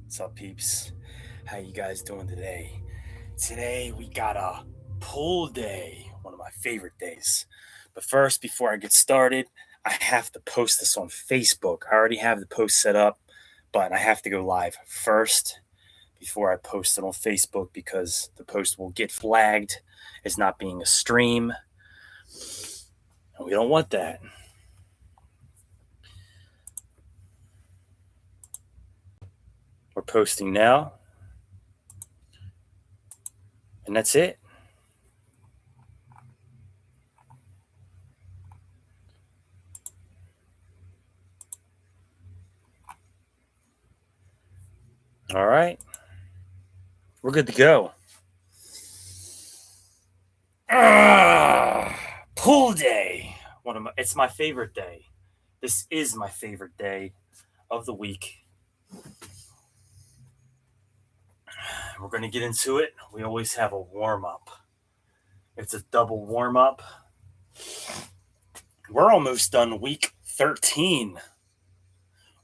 What's up, peeps? How you guys doing today? Today we got a pull day, one of my favorite days. But first, before I get started, I have to post this on Facebook. I already have the post set up, but I have to go live first before I post it on Facebook because the post will get flagged as not being a stream. And we don't want that. We're posting now. And that's it. All right. We're good to go. Pull day. It's my favorite day. This is my favorite day of the week. We're going to get into it. We always have a warm up. It's a double warm up. We're almost done week 13.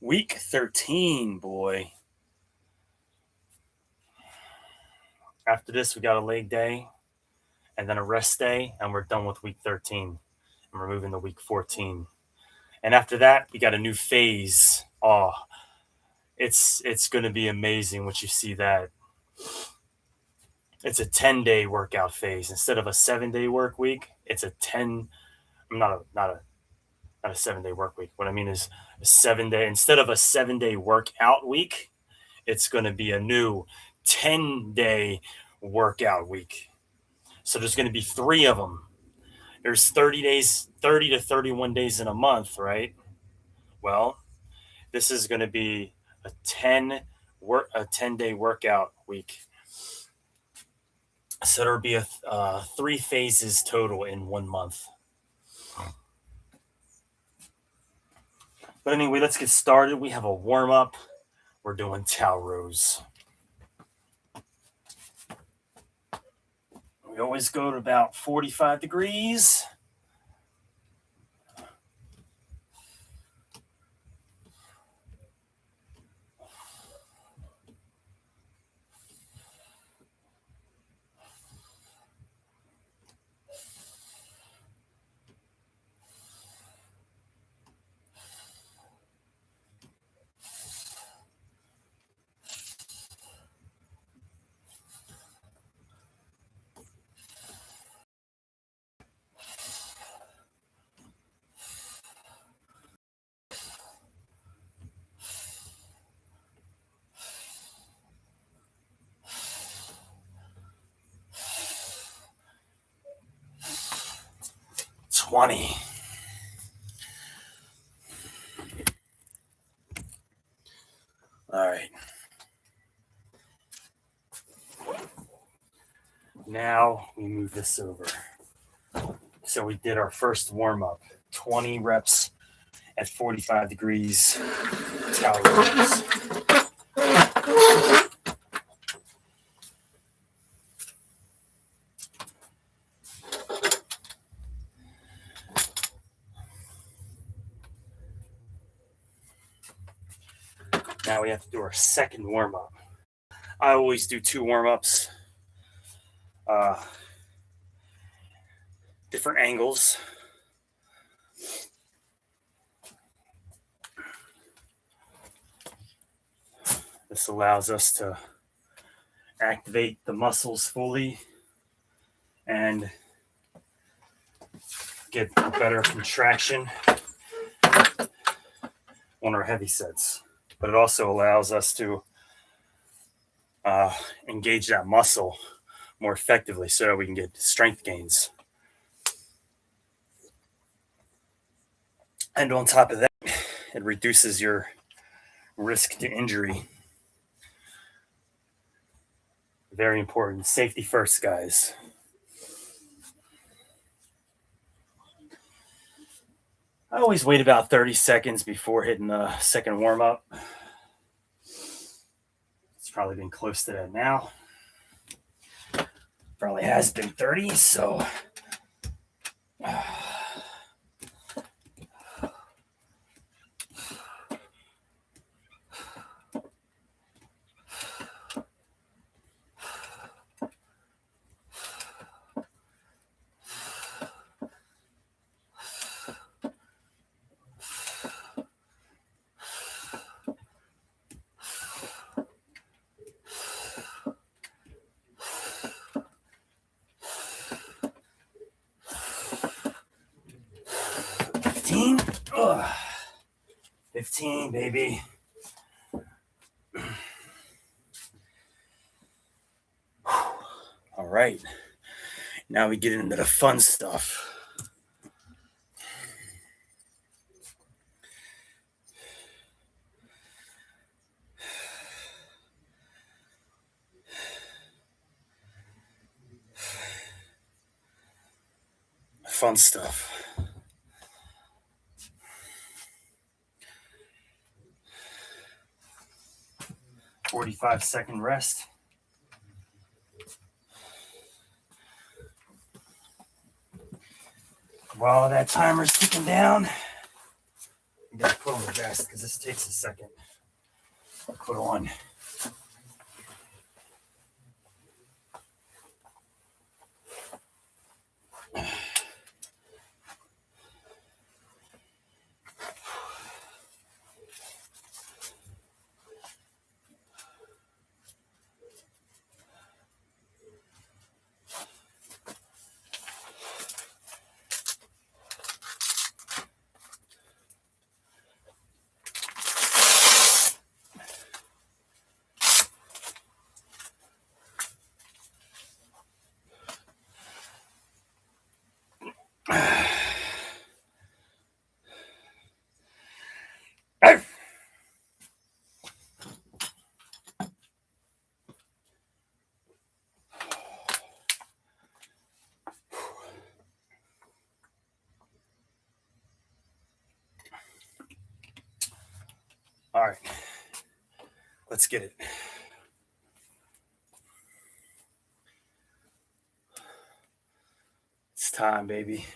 Week 13, boy. After this, we got a leg day and then a rest day, and we're done with week 13. And we're moving to week 14. And after that, we got a new phase. Oh, it's going to be amazing once you see that. It's a 10-day workout phase instead of a 7-day work week. It's a 10. I'm not a 7-day work week. What I mean is a 7-day instead of a 7-day workout week. It's going to be a new 10-day workout week. So there's going to be 3 of them. There's 30 days, 30 to 31 days in a month, right? Well, this is going to be a 10-day workout week. So there'll be 3 phases total in 1 month. But anyway, let's get started. We have a warm up. We're doing towel rows. We always go to about 45 degrees. All right. Now we move this over. So we did our first warm up, 20 reps at 45 degrees towel rows. Now we have to do our second warm up. I always do 2 warm ups, different angles. This allows us to activate the muscles fully and get a better contraction on our heavy sets. But it also allows us to engage that muscle more effectively so that we can get strength gains. And on top of that, it reduces your risk to injury. Very important. Safety first, guys. I always wait about 30 seconds before hitting the second warm up. It's probably been close to that now. Probably has been 30, so 15, baby. All right. Now we get into the fun stuff. Fun stuff. "45-second rest." While that timer's ticking down, you gotta put on the vest because this takes a second. Put on. All right, let's get it. It's time, baby.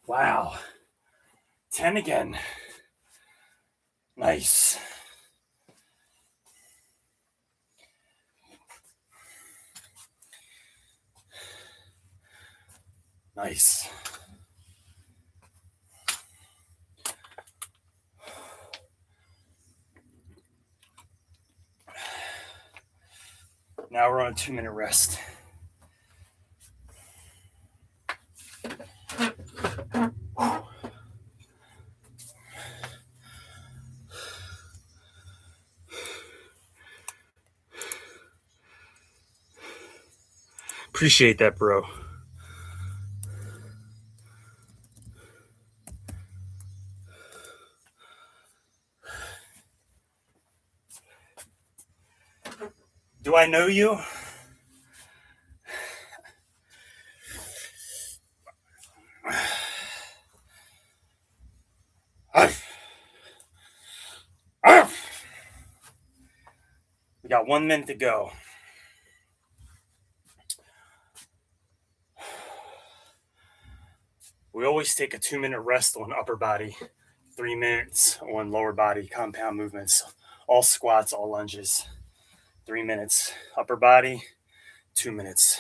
Wow. 10 again. Nice. Nice. Now we're on a 2-minute rest. Appreciate that, bro. Do I know you? We got 1 minute to go. We always take a 2-minute rest on upper body, 3 minutes on lower body compound movements, all squats, all lunges. 3 minutes upper body, 2 minutes.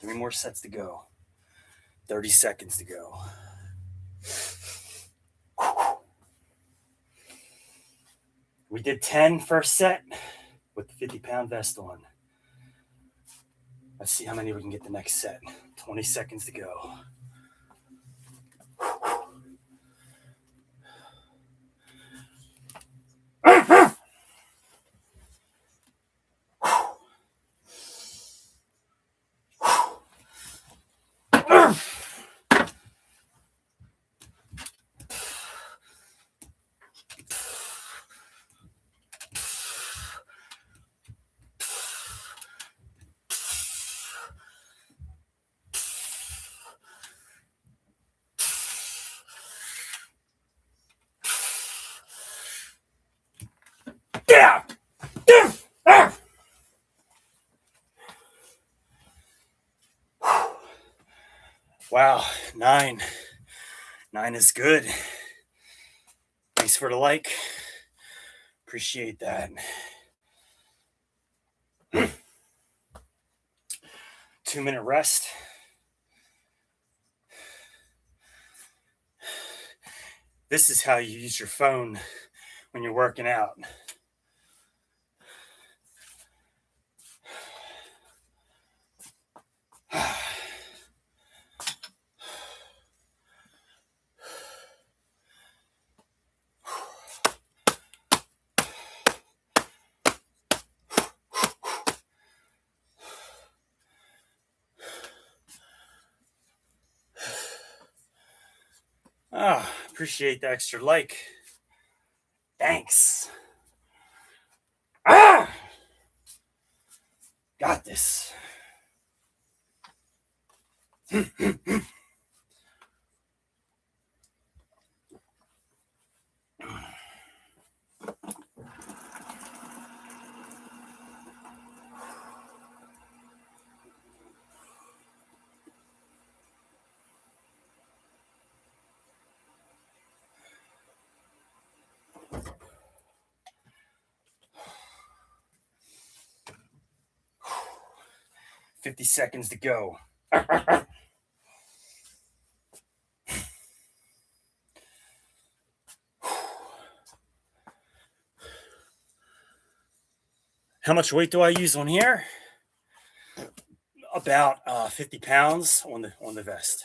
3 more sets to go. 30 seconds to go. We did 10 first set with the 50-pound vest on. Let's see how many we can get the next set. 20 seconds to go. Yeah. Ah. Wow, 9. 9 is good. Thanks for the like. Appreciate that. 2-minute rest. This is how you use your phone when you're working out. Appreciate the extra like. Thanks. Got this. 50 seconds to go. How much weight do I use on here? About 50 pounds on the vest.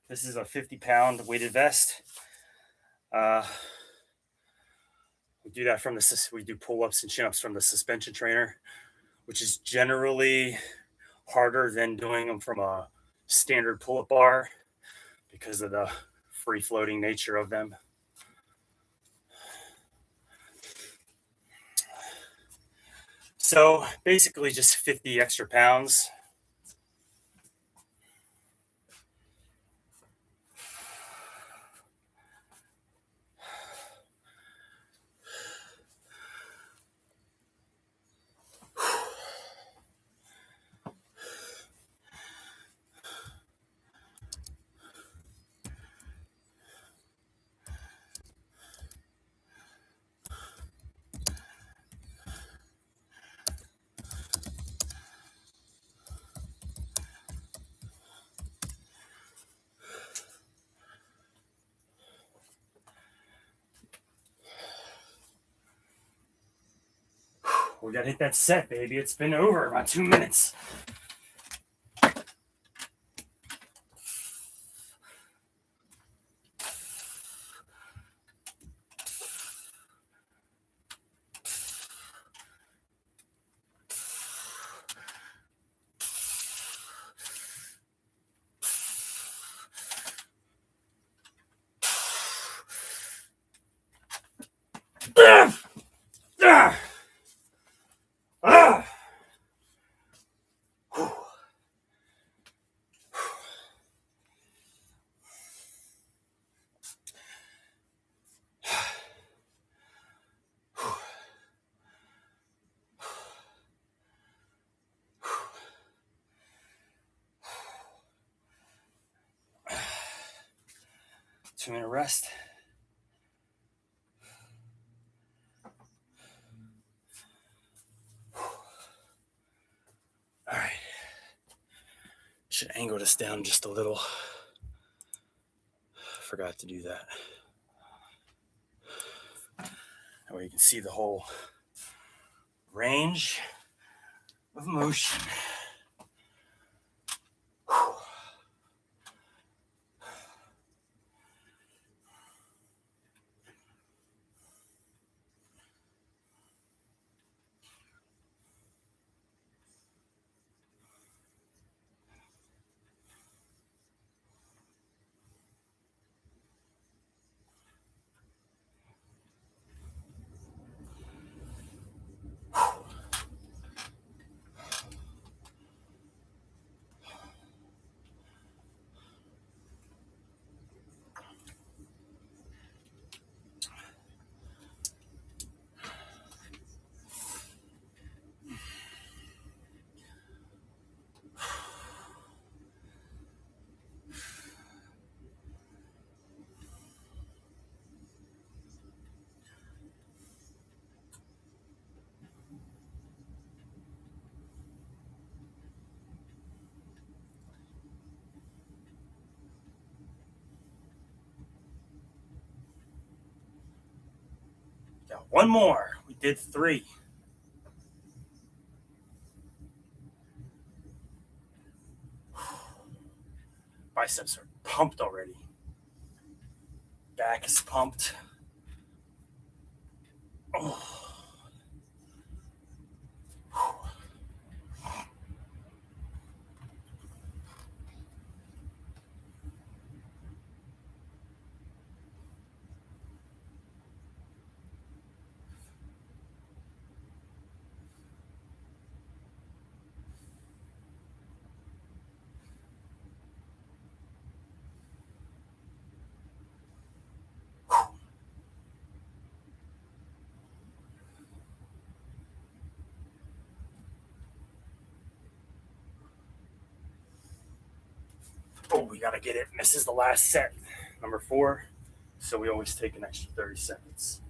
This is a 50-pound weighted vest. We do that we do pull-ups and chin-ups from the suspension trainer, which is generally harder than doing them from a standard pull-up bar because of the free-floating nature of them. So basically just 50 extra pounds. We gotta hit that set, baby. It's been over about 2 minutes. Ah! 2-minute rest. All right. Should angle this down just a little. Forgot to do that. That way you can see the whole range of motion. One more. We did 3. Biceps are pumped already. Back is pumped. Oh. Oh, we got to get it. This is the last set, number 4. So we always take an extra 30 seconds.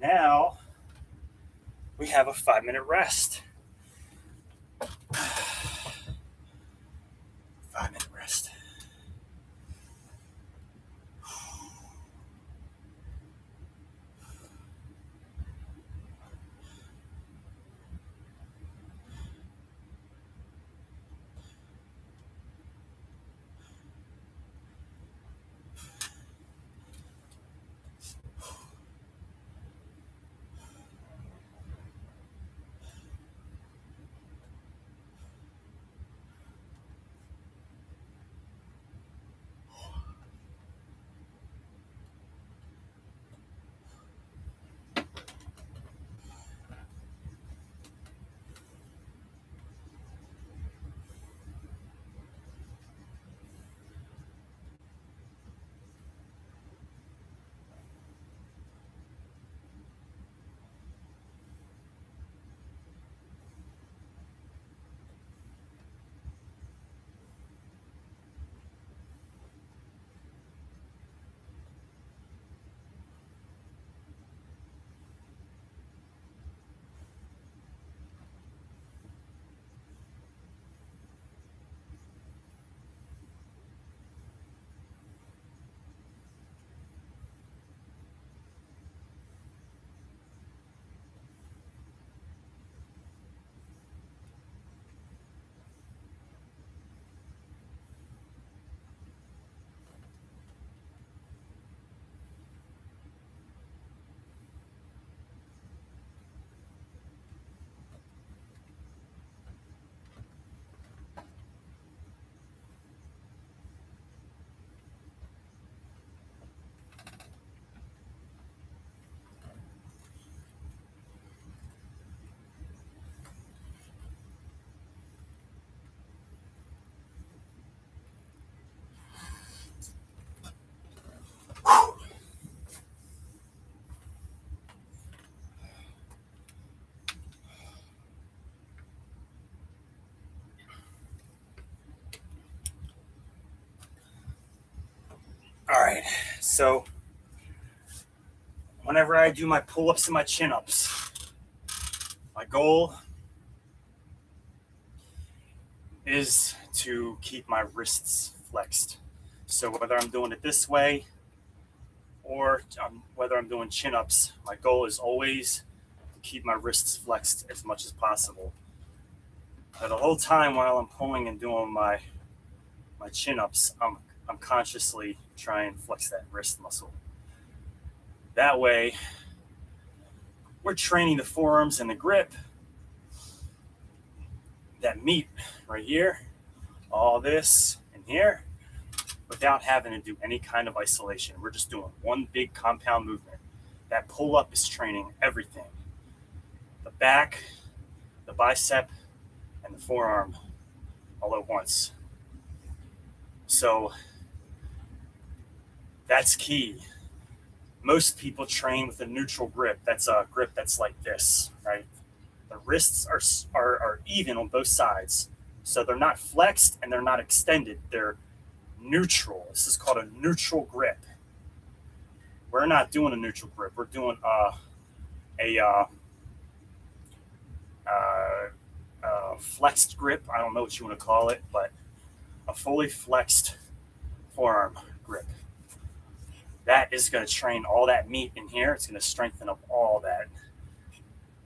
Now we have a 5-minute rest. 5-minute rest. All right. So whenever I do my pull-ups and my chin-ups, my goal is to keep my wrists flexed. So whether I'm doing it this way or whether I'm doing chin-ups, my goal is always to keep my wrists flexed as much as possible. But the whole time while I'm pulling and doing my chin-ups, I'm consciously trying to flex that wrist muscle. That way, we're training the forearms and the grip that meet right here, all this in here, without having to do any kind of isolation. We're just doing one big compound movement. That pull-up is training everything. The back, the bicep, and the forearm all at once. So that's key. Most people train with a neutral grip. That's a grip that's like this, right? The wrists are even on both sides. So they're not flexed and they're not extended. They're neutral. This is called a neutral grip. We're not doing a neutral grip. We're doing a flexed grip. I don't know what you want to call it, but a fully flexed forearm grip. That is going to train all that meat in here. It's going to strengthen up all that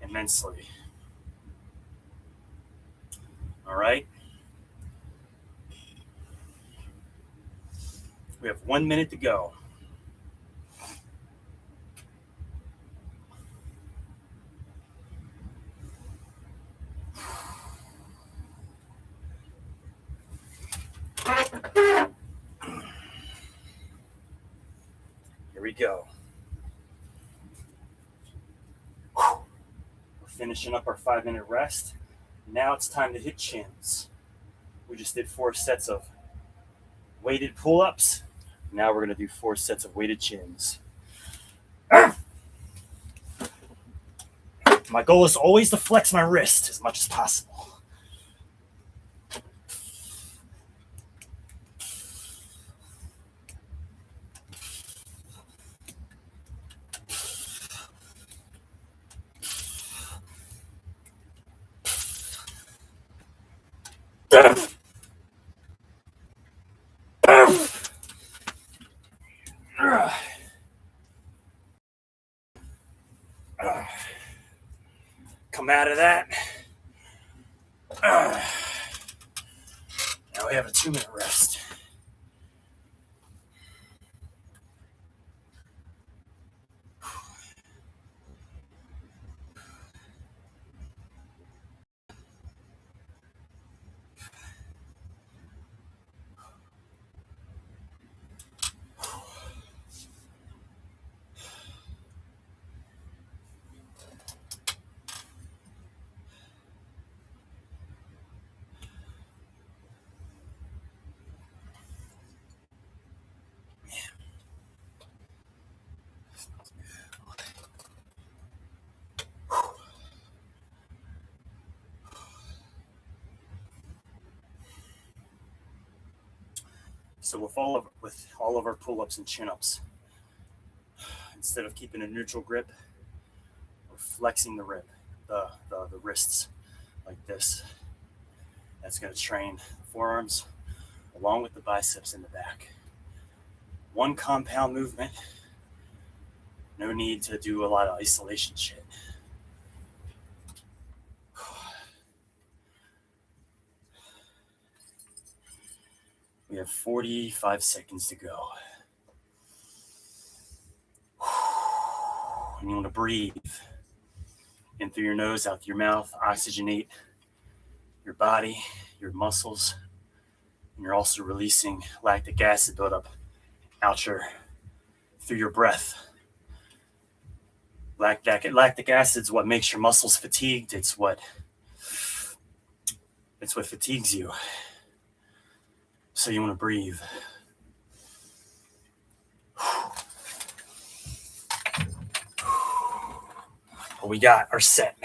immensely. All right. We have 1 minute to go. Here we go. We're finishing up our 5-minute rest. Now it's time to hit chins. We just did 4 sets of weighted pull-ups. Now we're going to do 4 sets of weighted chins. My goal is always to flex my wrist as much as possible. Come out of that. Now we have a 2-minute rest. So with all of our pull-ups and chin-ups, instead of keeping a neutral grip, we're flexing the wrists like this. That's going to train the forearms along with the biceps in the back. 1 compound movement. No need to do a lot of isolation shit. We have 45 seconds to go. And you want to breathe in through your nose, out through your mouth, oxygenate your body, your muscles, and you're also releasing lactic acid buildup out through your breath. Lactic acid is what makes your muscles fatigued. It's what fatigues you. So you want to breathe. What we got are set.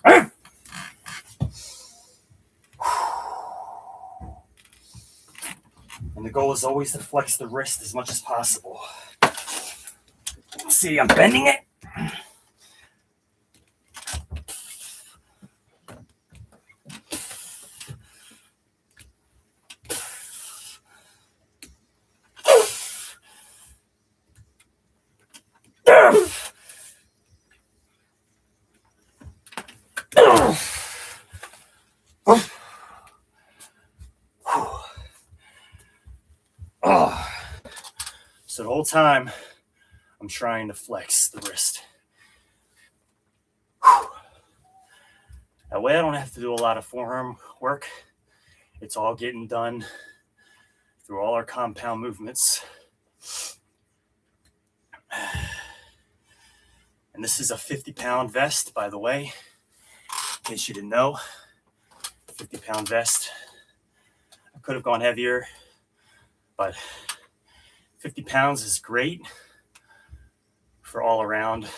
And the goal is always to flex the wrist as much as possible. See, I'm bending it. So the whole time, I'm trying to flex the wrist. That way I don't have to do a lot of forearm work. It's all getting done through all our compound movements. And this is a 50-pound vest, by the way, in case you didn't know. 50-pound vest. I could have gone heavier, but 50 pounds is great for all around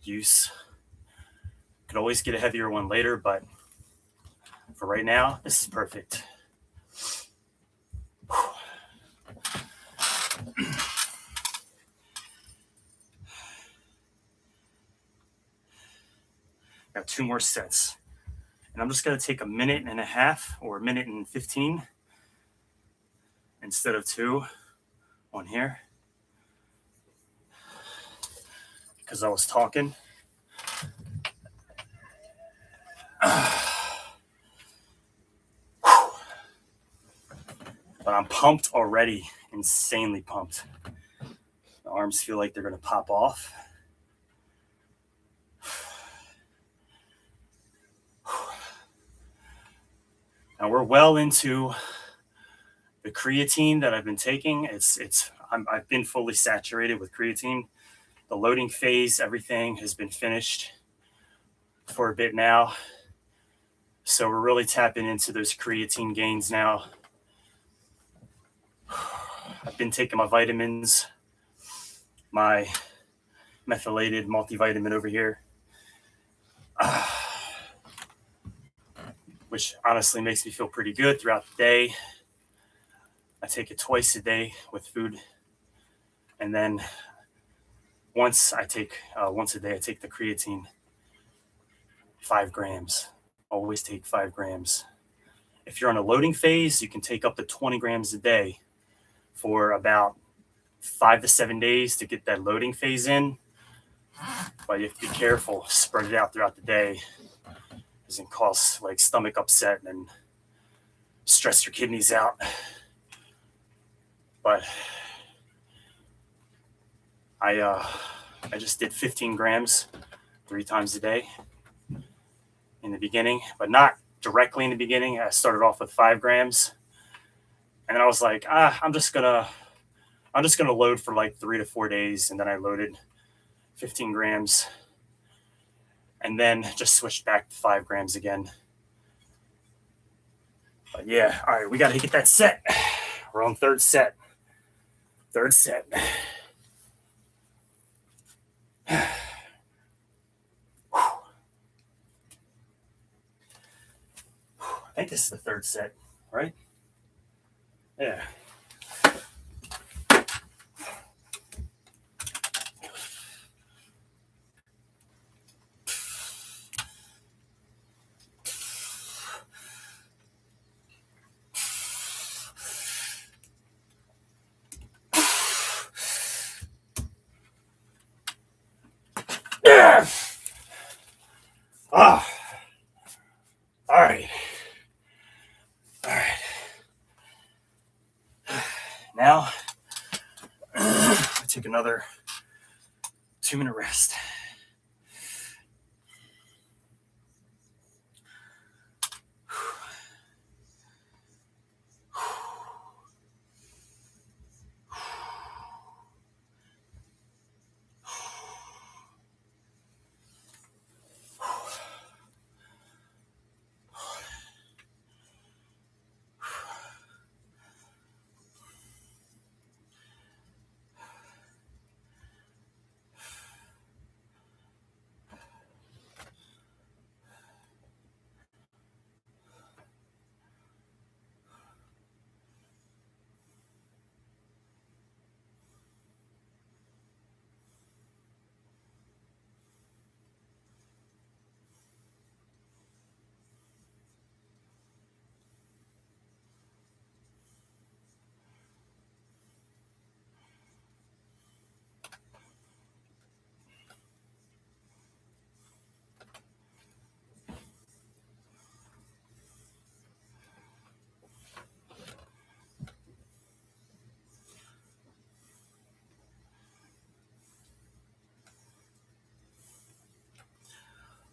use. Could always get a heavier one later, but for right now, this is perfect. Got 2 more sets. And I'm just going to take a minute and a half or a minute and 15 instead of 2 on here because I was talking. But I'm pumped already, insanely pumped. The arms feel like they're going to pop off. Now we're well into the creatine that I've been taking. I've been fully saturated with creatine. The loading phase, everything has been finished for a bit now. So we're really tapping into those creatine gains now. I've been taking my vitamins, my methylated multivitamin over here, which honestly makes me feel pretty good throughout the day. I take it twice a day with food. And then once a day, I take the creatine, 5 grams. Always take 5 grams. If you're on a loading phase, you can take up to 20 grams a day for about 5 to 7 days to get that loading phase in. But you have to be careful, spread it out throughout the day. It doesn't cause like stomach upset and stress your kidneys out. But I just did 15 grams 3 times a day in the beginning, but not directly in the beginning. I started off with 5 grams, and then I was like, I'm just gonna load for like 3 to 4 days, and then I loaded 15 grams, and then just switched back to 5 grams again. But yeah, all right, we got to get that set. We're on third set. I think this is the third set, right? Yeah. Yeah. Ah. All right. Now, I take another 2-minute rest.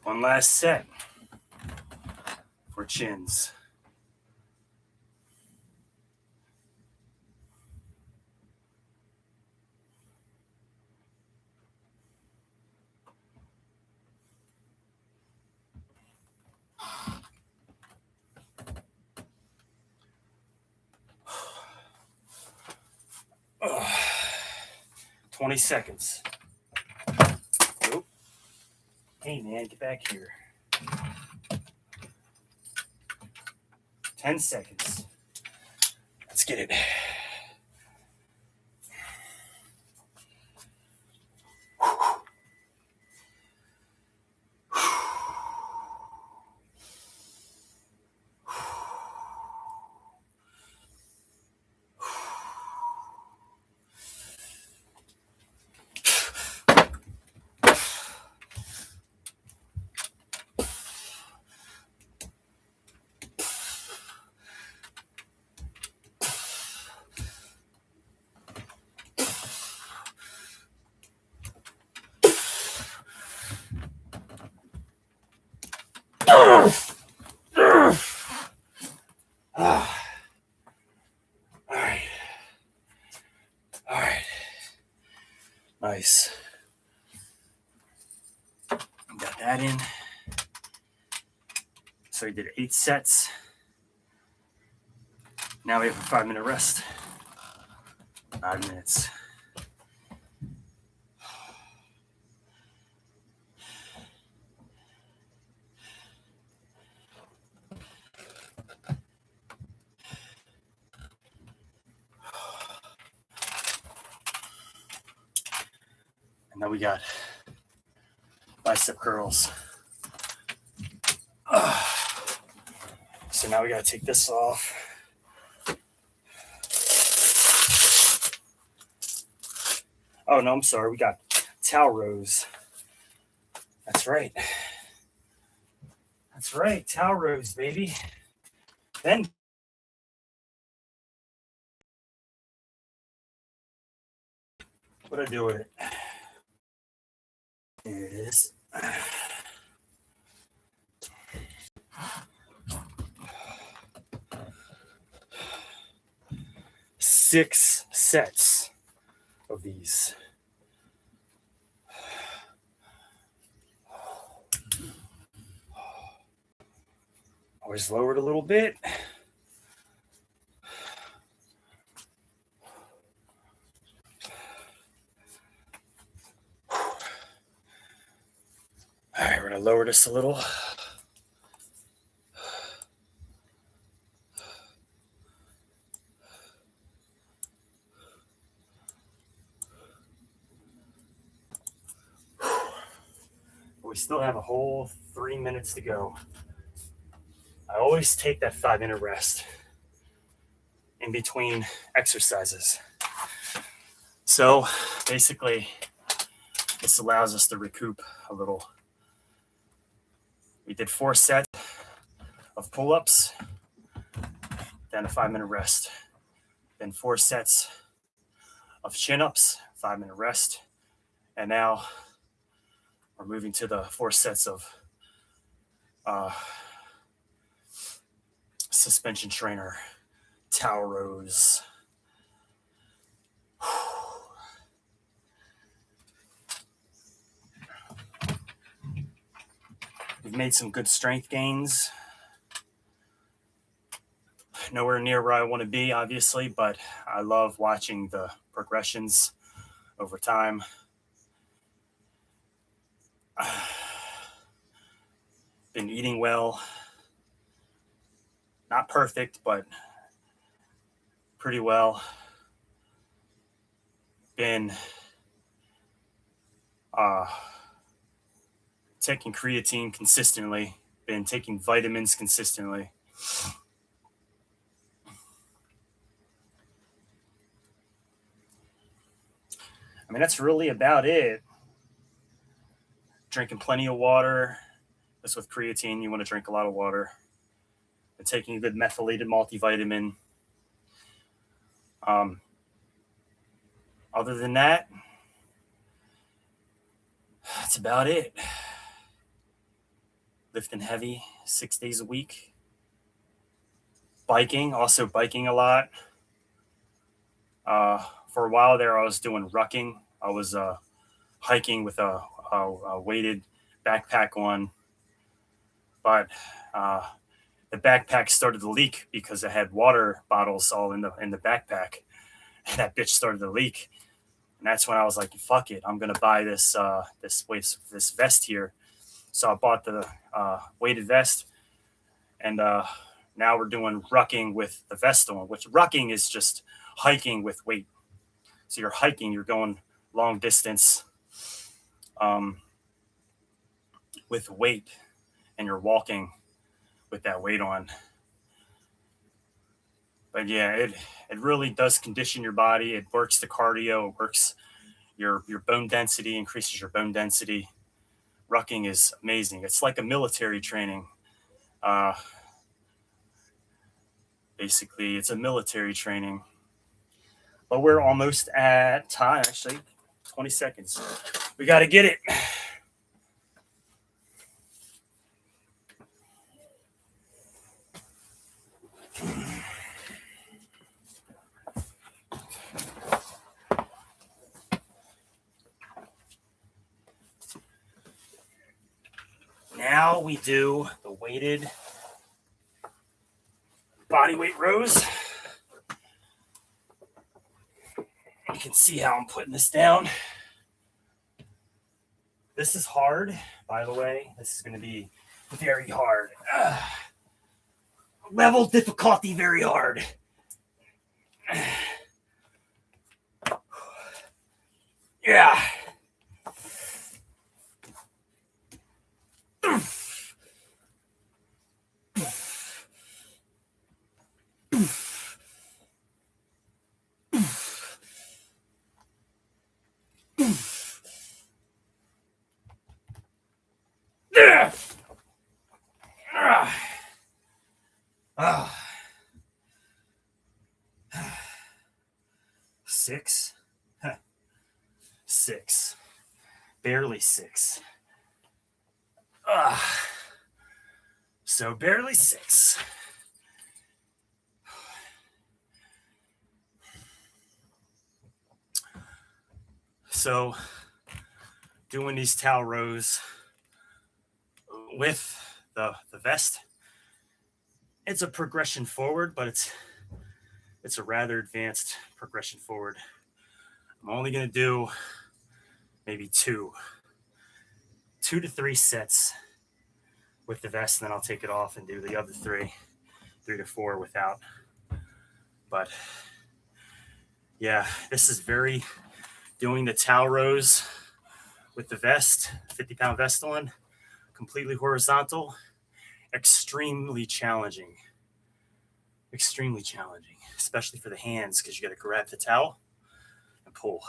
One last set for chins. 20 seconds. Nope. Hey, man, get back here. 10 seconds. Let's get it. All right. All right. Nice. Got that in. So we did 8 sets. Now we have a 5-minute rest. 5 minutes. And now we got bicep curls. So now we got to take this off. Oh, no, I'm sorry. We got towel rows. That's right. That's right. Towel rows, baby. Then what do I do with it? There it is. 6 sets of these. Always lower it a little bit. All right, we're going to lower this a little. We still have a whole 3 minutes to go. I always take that 5-minute rest in between exercises. So basically, this allows us to recoup a little. We did 4 sets of pull-ups, then a 5-minute rest. Then 4 sets of chin-ups, 5-minute rest. And now we're moving to the 4 sets of suspension trainer, towel rows. We've made some good strength gains. Nowhere near where I want to be, obviously, but I love watching the progressions over time. Been eating well. Not perfect, but pretty well. Been taking creatine consistently. Been taking vitamins consistently. I mean, that's really about it. Drinking plenty of water. That's with creatine. You want to drink a lot of water. And taking a good methylated multivitamin. Other than that, that's about it. Lifting heavy 6 days a week. Biking, also biking a lot. For a while there, I was doing rucking. I was hiking with a weighted backpack on. But the backpack started to leak because I had water bottles all in the backpack. And that bitch started to leak. And that's when I was like, fuck it, I'm gonna buy this this vest here. So I bought the weighted vest, and now we're doing rucking with the vest on, which rucking is just hiking with weight. So you're hiking, you're going long distance with weight, and you're walking with that weight on. But yeah, it really does condition your body. It works the cardio, it works your bone density, increases your bone density. Rucking is amazing. It's like a military training. Uh, Basically, it's a military training. But we're almost at time, actually. 20 seconds. We got to get it. Now we do the weighted body weight rows. You can see how I'm putting this down. This is hard, by the way. This is going to be very hard. Level difficulty, very hard. Yeah. Six. Six. Barely six. So barely six. So doing these towel rows with the vest, it's a progression forward, but it's a rather advanced progression forward. I'm only going to do maybe two to three sets with the vest, and then I'll take it off and do the other three to four without. But yeah, this is very, doing the towel rows with the vest, 50-pound vest on, completely horizontal, extremely challenging, especially for the hands, because you got to grab the towel and pull.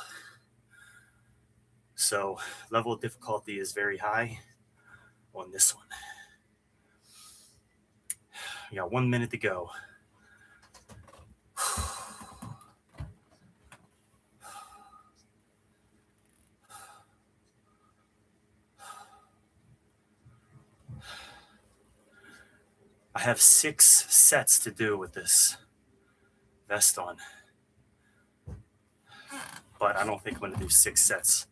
So level of difficulty is very high on this one. We got 1 minute to go. I have 6 sets to do with this vest on, but I don't think I'm going to do 6 sets.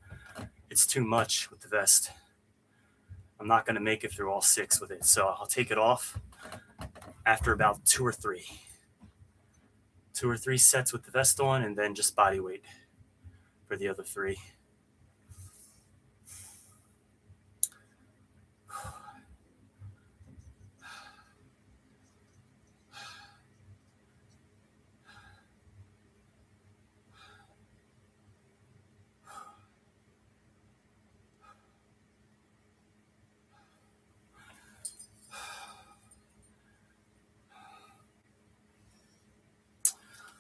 It's too much with the vest. I'm not going to make it through all 6 with it, so I'll take it off after about 2 or 3 sets with the vest on, and then just body weight for the other 3.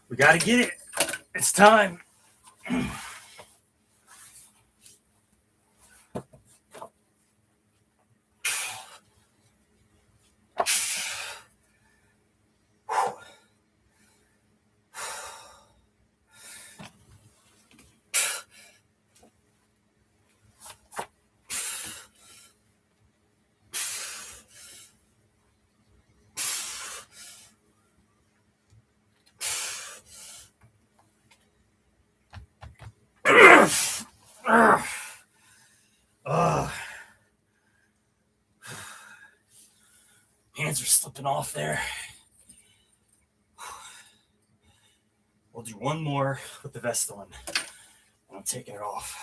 We got to get it. It's time. Hands are slipping off there. We'll do one more with the vest on. I'm taking it off.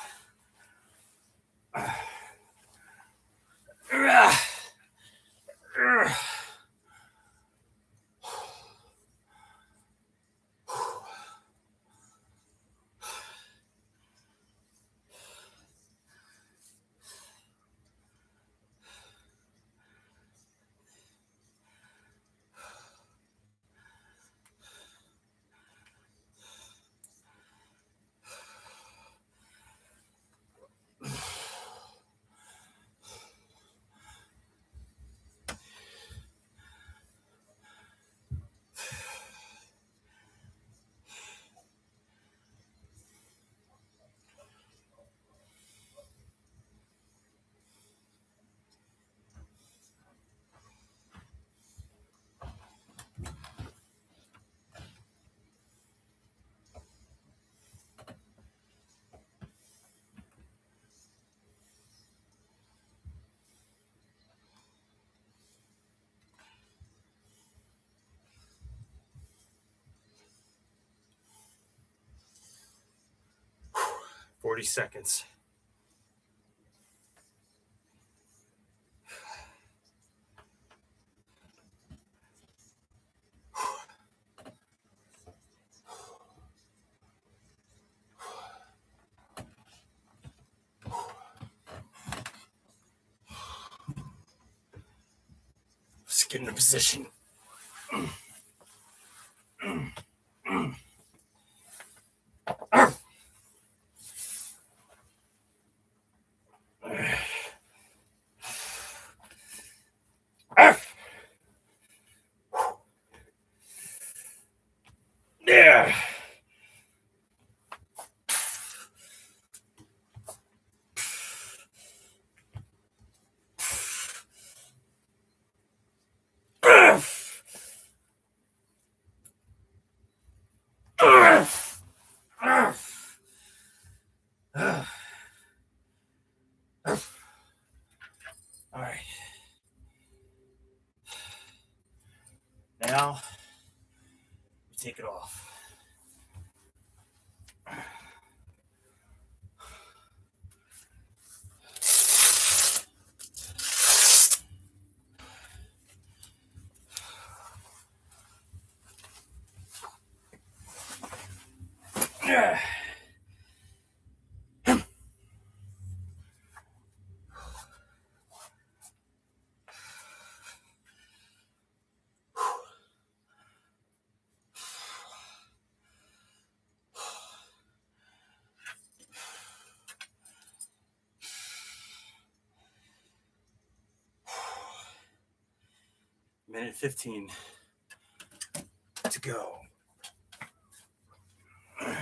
40 seconds. Let's get in a position. Yeah. All right. Now we take it off. Yeah. 1:15 to go. Whew.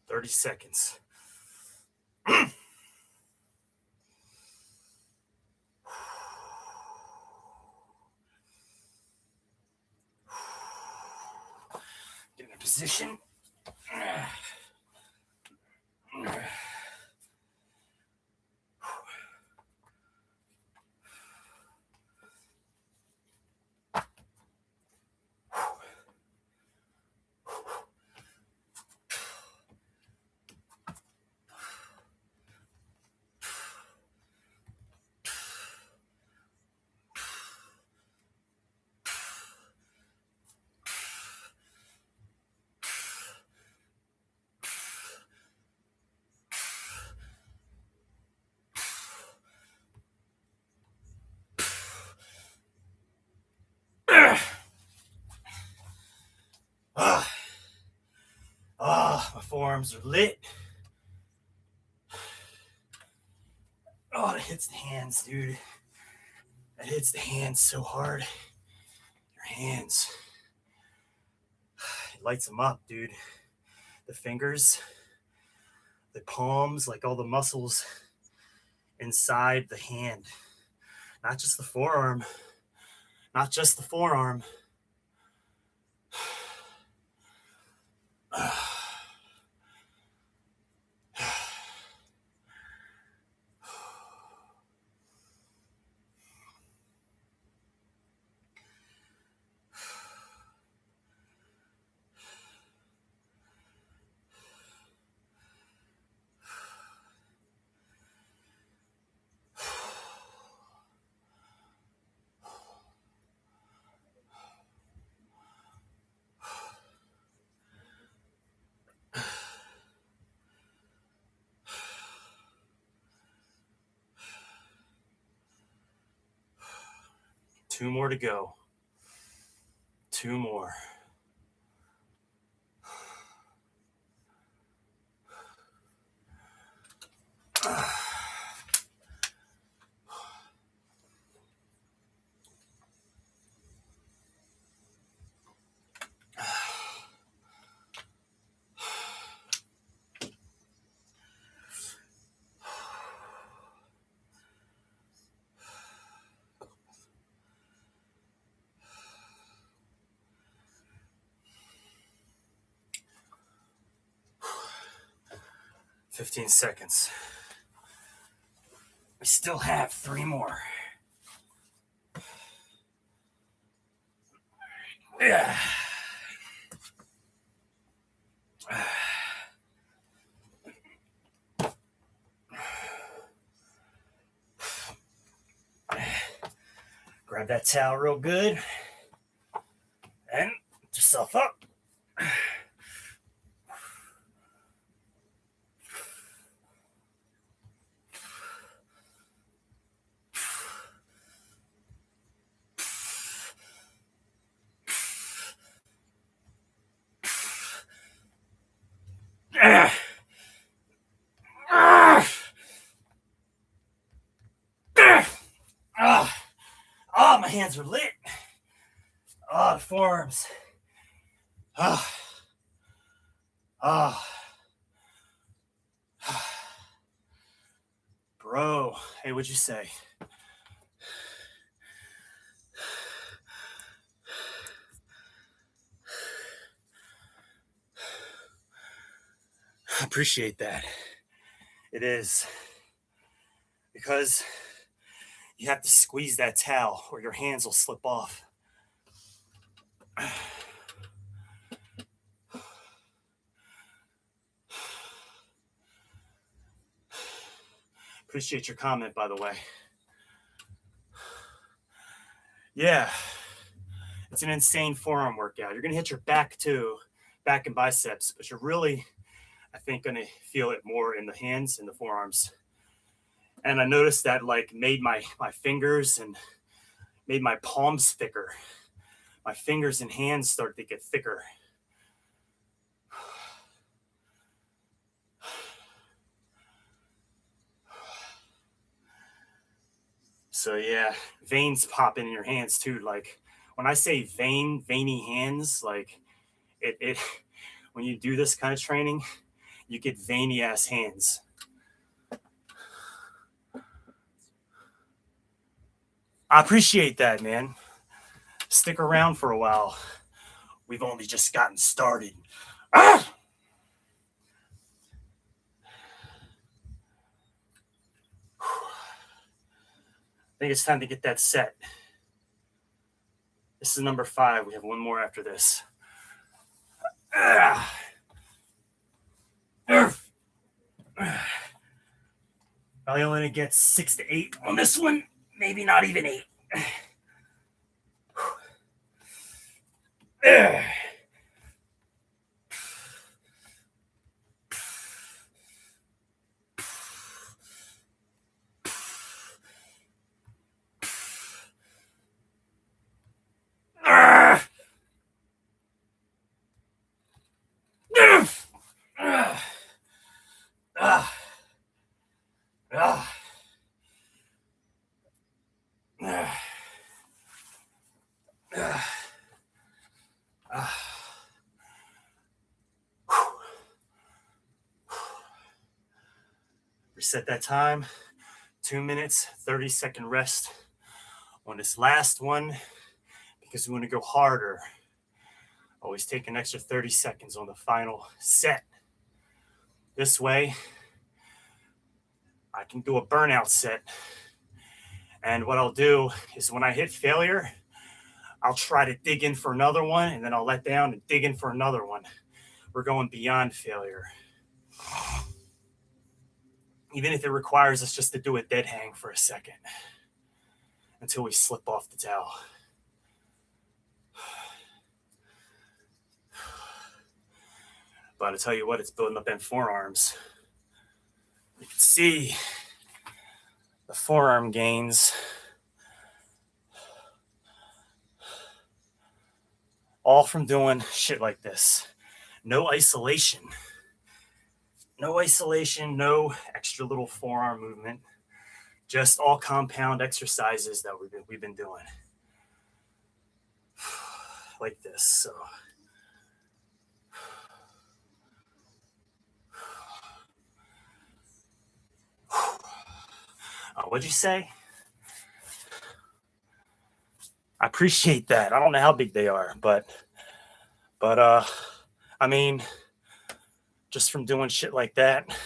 30 seconds. Get in a position. My forearms are lit. Oh, it hits the hands, dude. It hits the hands so hard. Your hands. It lights them up, dude. The fingers, the palms, like all the muscles inside the hand. Not just the forearm. Not just the forearm. 2 more to go. 2 more. "15 seconds. We still have 3 more. Yeah. Grab that towel real good and get yourself up. Oh, my hands are lit. Oh, the forearms. Oh. Oh. Bro, hey, what'd you say? I appreciate that. It is. Because you have to squeeze that towel or your hands will slip off. Appreciate your comment, by the way. Yeah, it's an insane forearm workout. You're going to hit your back too, back and biceps, but you're really, I think, going to feel it more in the hands and the forearms. And I noticed that like made my fingers and made my palms thicker. My fingers and hands started to get thicker. So yeah, veins pop in your hands too. Like when I say veiny hands, like it when you do this kind of training, you get veiny ass hands. I appreciate that, man. Stick around for a while. We've only just gotten started. Ah! I think it's time to get that set. This is number 5. We have 1 more after this. Probably only gonna get 6 to 8 on this one. Maybe not even 8. Reset that time. 2 minutes, 30-second rest on this last one because we want to go harder. Always take an extra 30 seconds on the final set. This way, I can do a burnout set. And what I'll do is when I hit failure, I'll try to dig in for another one, and then I'll let down and dig in for another one. We're going beyond failure. Even if it requires us just to do a dead hang for a second until we slip off the towel. But I tell you what, it's building up in forearms. You can see the forearm gains. All from doing shit like this. No isolation. No isolation, no extra little forearm movement. Just all compound exercises that we've been doing. Like this, so. What'd you say? I appreciate that. I don't know how big they are, but I mean, just from doing shit like that,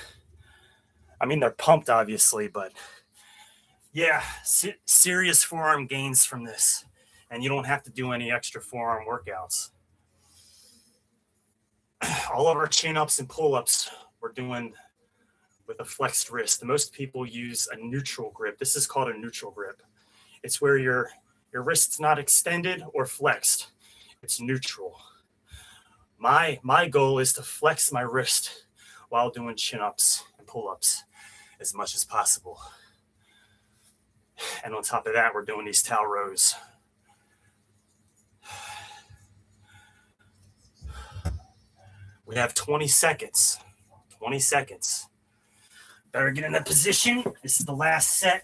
I mean, they're pumped, obviously, but yeah, serious forearm gains from this, and you don't have to do any extra forearm workouts. All of our chin-ups and pull-ups we're doing with a flexed wrist. Most people use a neutral grip. This is called a neutral grip. It's where your wrist's not extended or flexed. It's neutral. My goal is to flex my wrist while doing chin-ups and pull-ups as much as possible. And on top of that, we're doing these towel rows. We have 20 seconds. 20 seconds. Better get in that position. This is the last set.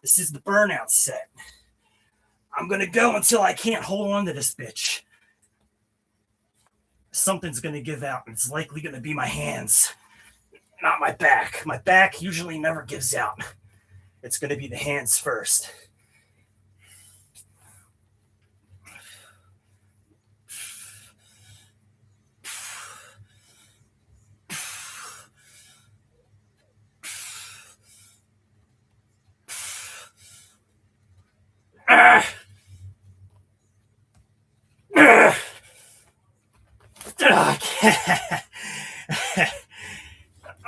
This is the burnout set. I'm going to go until I can't hold on to this bitch. Something's going to give out, and it's likely going to be my hands, not my back. My back usually never gives out. It's going to be the hands first.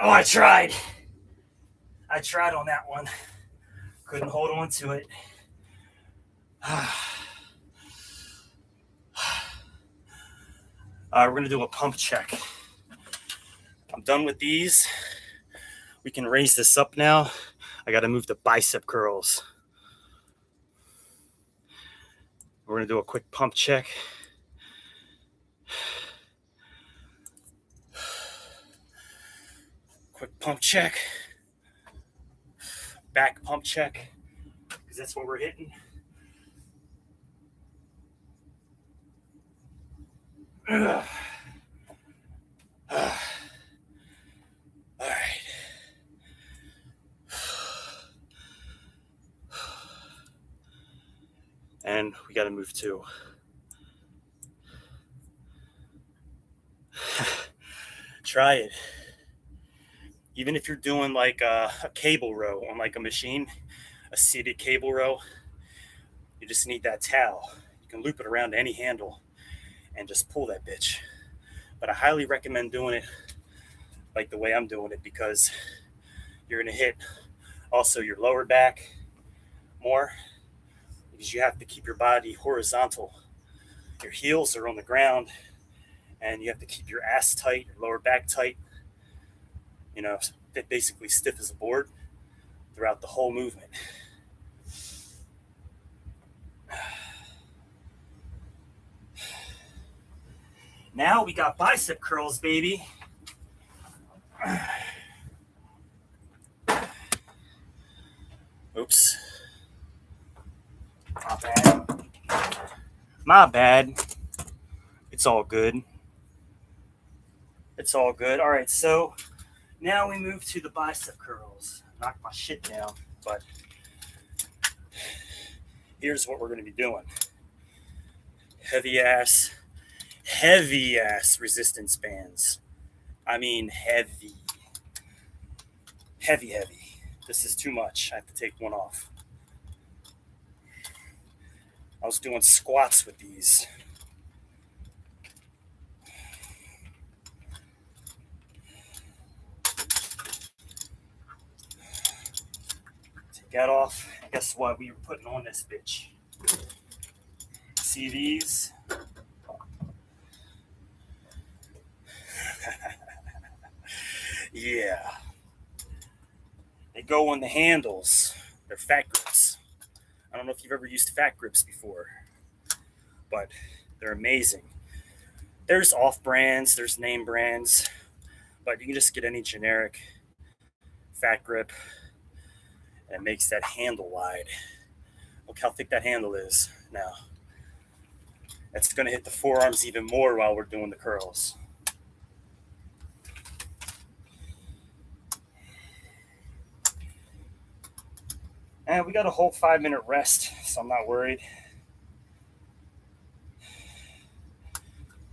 Oh, I tried. I tried on that one. Couldn't hold on to it. We're going to do a pump check. I'm done with these. We can raise this up now. I got to move the bicep curls. We're going to do a quick pump check. Quick pump check. Back pump check, because that's what we're hitting. All right. And we got to move too. Try it. Even if you're doing like a cable row on like a machine, a seated cable row, you just need that towel. You can loop it around any handle and just pull that bitch. But I highly recommend doing it like the way I'm doing it, because you're going to hit also your lower back more, because you have to keep your body horizontal. Your heels are on the ground, and you have to keep your ass tight, your lower back tight, you know, basically stiff as a board throughout the whole movement. Now we got bicep curls, baby. Oops. My bad. My bad. It's all good. It's all good. All right, so Now we move to the bicep curls. Knock my shit down, but here's what we're going to be doing. Heavy ass resistance bands. I mean heavy. This is too much. I have to take one off. I was doing squats with these. Take that off. Guess what we were putting on this bitch? See these? Yeah. They go on the handles. They're fat grips. I don't know if you've ever used fat grips before, but they're amazing. There's off brands, there's name brands, but you can just get any generic fat grip, and it makes that handle wide. Look how thick that handle is now. That's going to hit the forearms even more while we're doing the curls. And we got a whole 5-minute rest, so I'm not worried.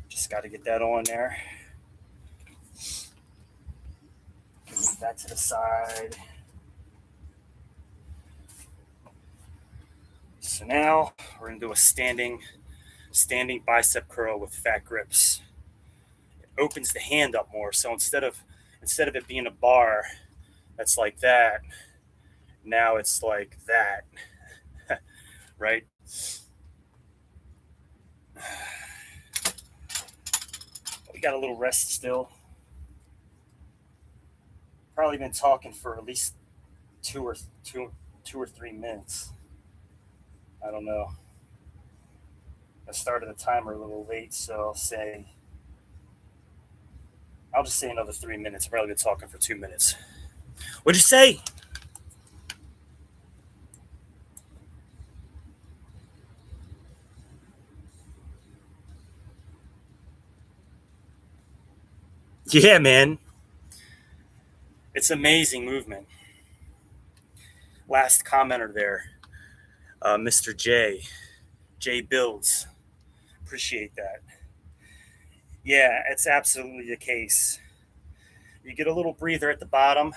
Just got to get that on there. Move that to the side. So now we're going to do a standing bicep curl with fat grips. It opens the hand up more. So instead of it being a bar that's like that, now it's like that. Right? We got a little rest still. Probably been talking for at least two or 3 minutes. I don't know. I started the timer a little late, so I'll just say another 3 minutes. I've probably been talking for 2 minutes. What'd you say? Yeah, man. It's amazing movement. Last commenter there, Mr. J Builds. Appreciate that. Yeah, it's absolutely the case. You get a little breather at the bottom,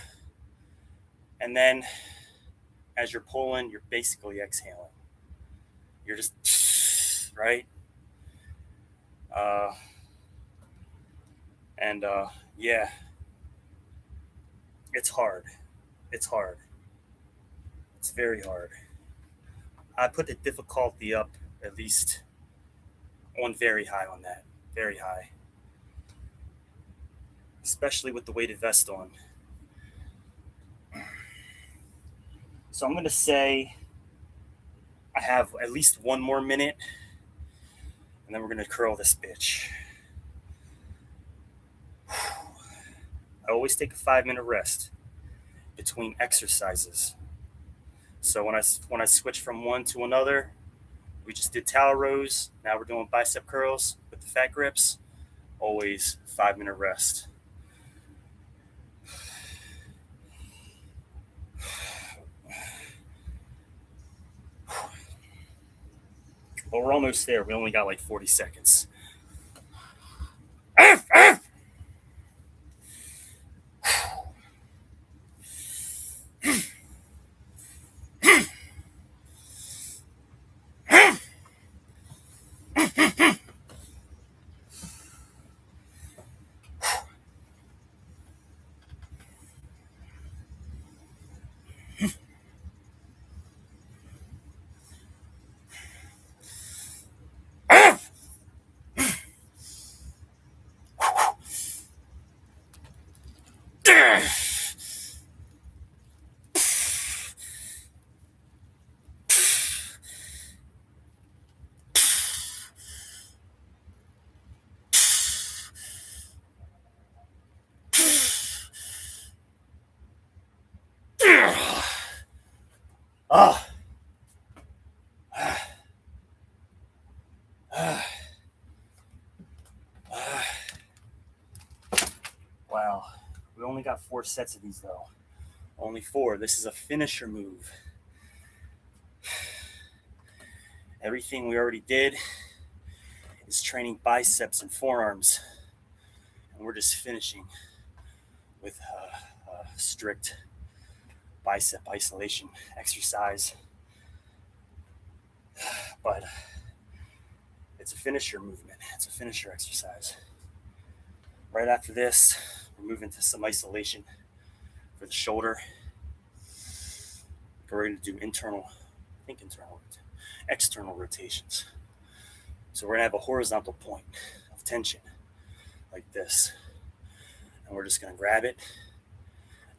and then as you're pulling, you're basically exhaling. You're just, right? Yeah, it's hard. It's hard. It's very hard. I put the difficulty up at least on very high on that. Very high. Especially with the weighted vest on. So I'm going to say I have at least 1 more minute, and then we're going to curl this bitch. I always take a 5-minute rest between exercises. So when I switch from one to another, we just did towel rows. Now we're doing bicep curls with the fat grips. Always 5-minute rest. Well, we're almost there. We only got like 40 seconds. Oh. Wow. We only got 4 sets of these though. Only 4. This is a finisher move. Everything we already did is training biceps and forearms. And we're just finishing with a strict bicep isolation exercise. But it's a finisher movement. It's a finisher exercise. Right after this, we're moving to some isolation for the shoulder. We're going to do external rotations. So we're going to have a horizontal point of tension like this. And we're just going to grab it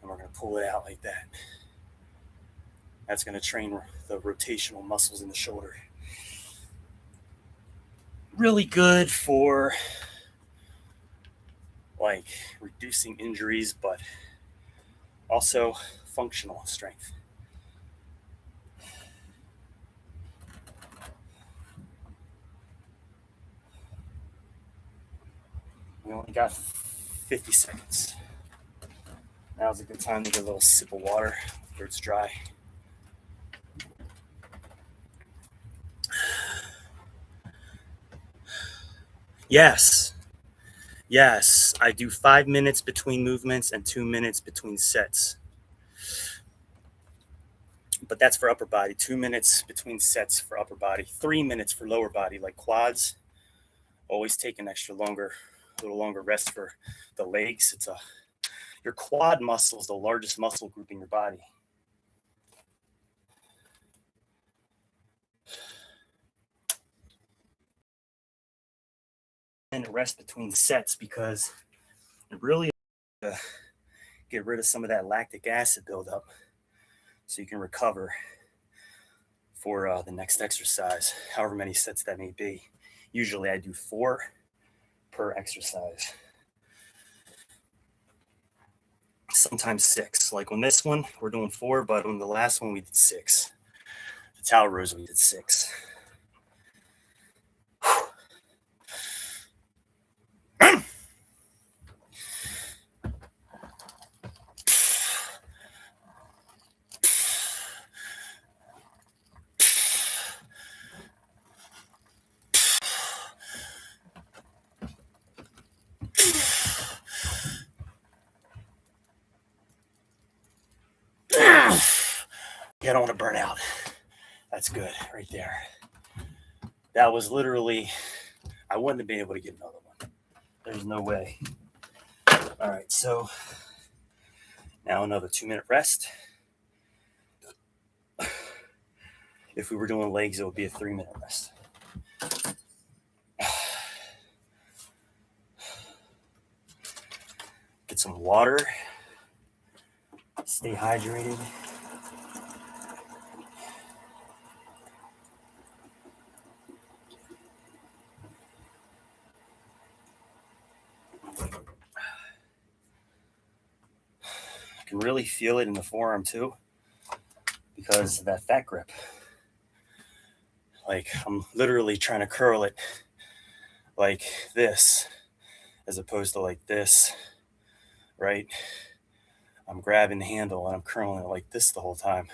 and we're going to pull it out like that. That's going to train the rotational muscles in the shoulder. Really good for like reducing injuries, but also functional strength. We only got 50 seconds. Now's a good time to get a little sip of water after it's dry. Yes, I do 5 minutes between movements and 2 minutes between sets. But that's for upper body. 2 minutes between sets for upper body. 3 minutes for lower body, like quads. Always take an a little longer rest for the legs. Your quad muscle is the largest muscle group in your body. And rest between sets because it really get rid of some of that lactic acid buildup so you can recover for the next exercise, however many sets that may be. Usually I do 4 per exercise. Sometimes 6. Like on this one, we're doing 4, but on the last one, we did 6. The towel rows, we did 6. Yeah, I don't want to burn out. That's good right there. That was literally, I wouldn't have been able to get another one. There's no way. All right, so now another 2-minute rest. If we were doing legs, it would be a 3-minute rest. Get some water. Stay hydrated. I can really feel it in the forearm too because of that fat grip. Like I'm literally trying to curl it like this as opposed to like this, right? I'm grabbing the handle and I'm curling it like this the whole time.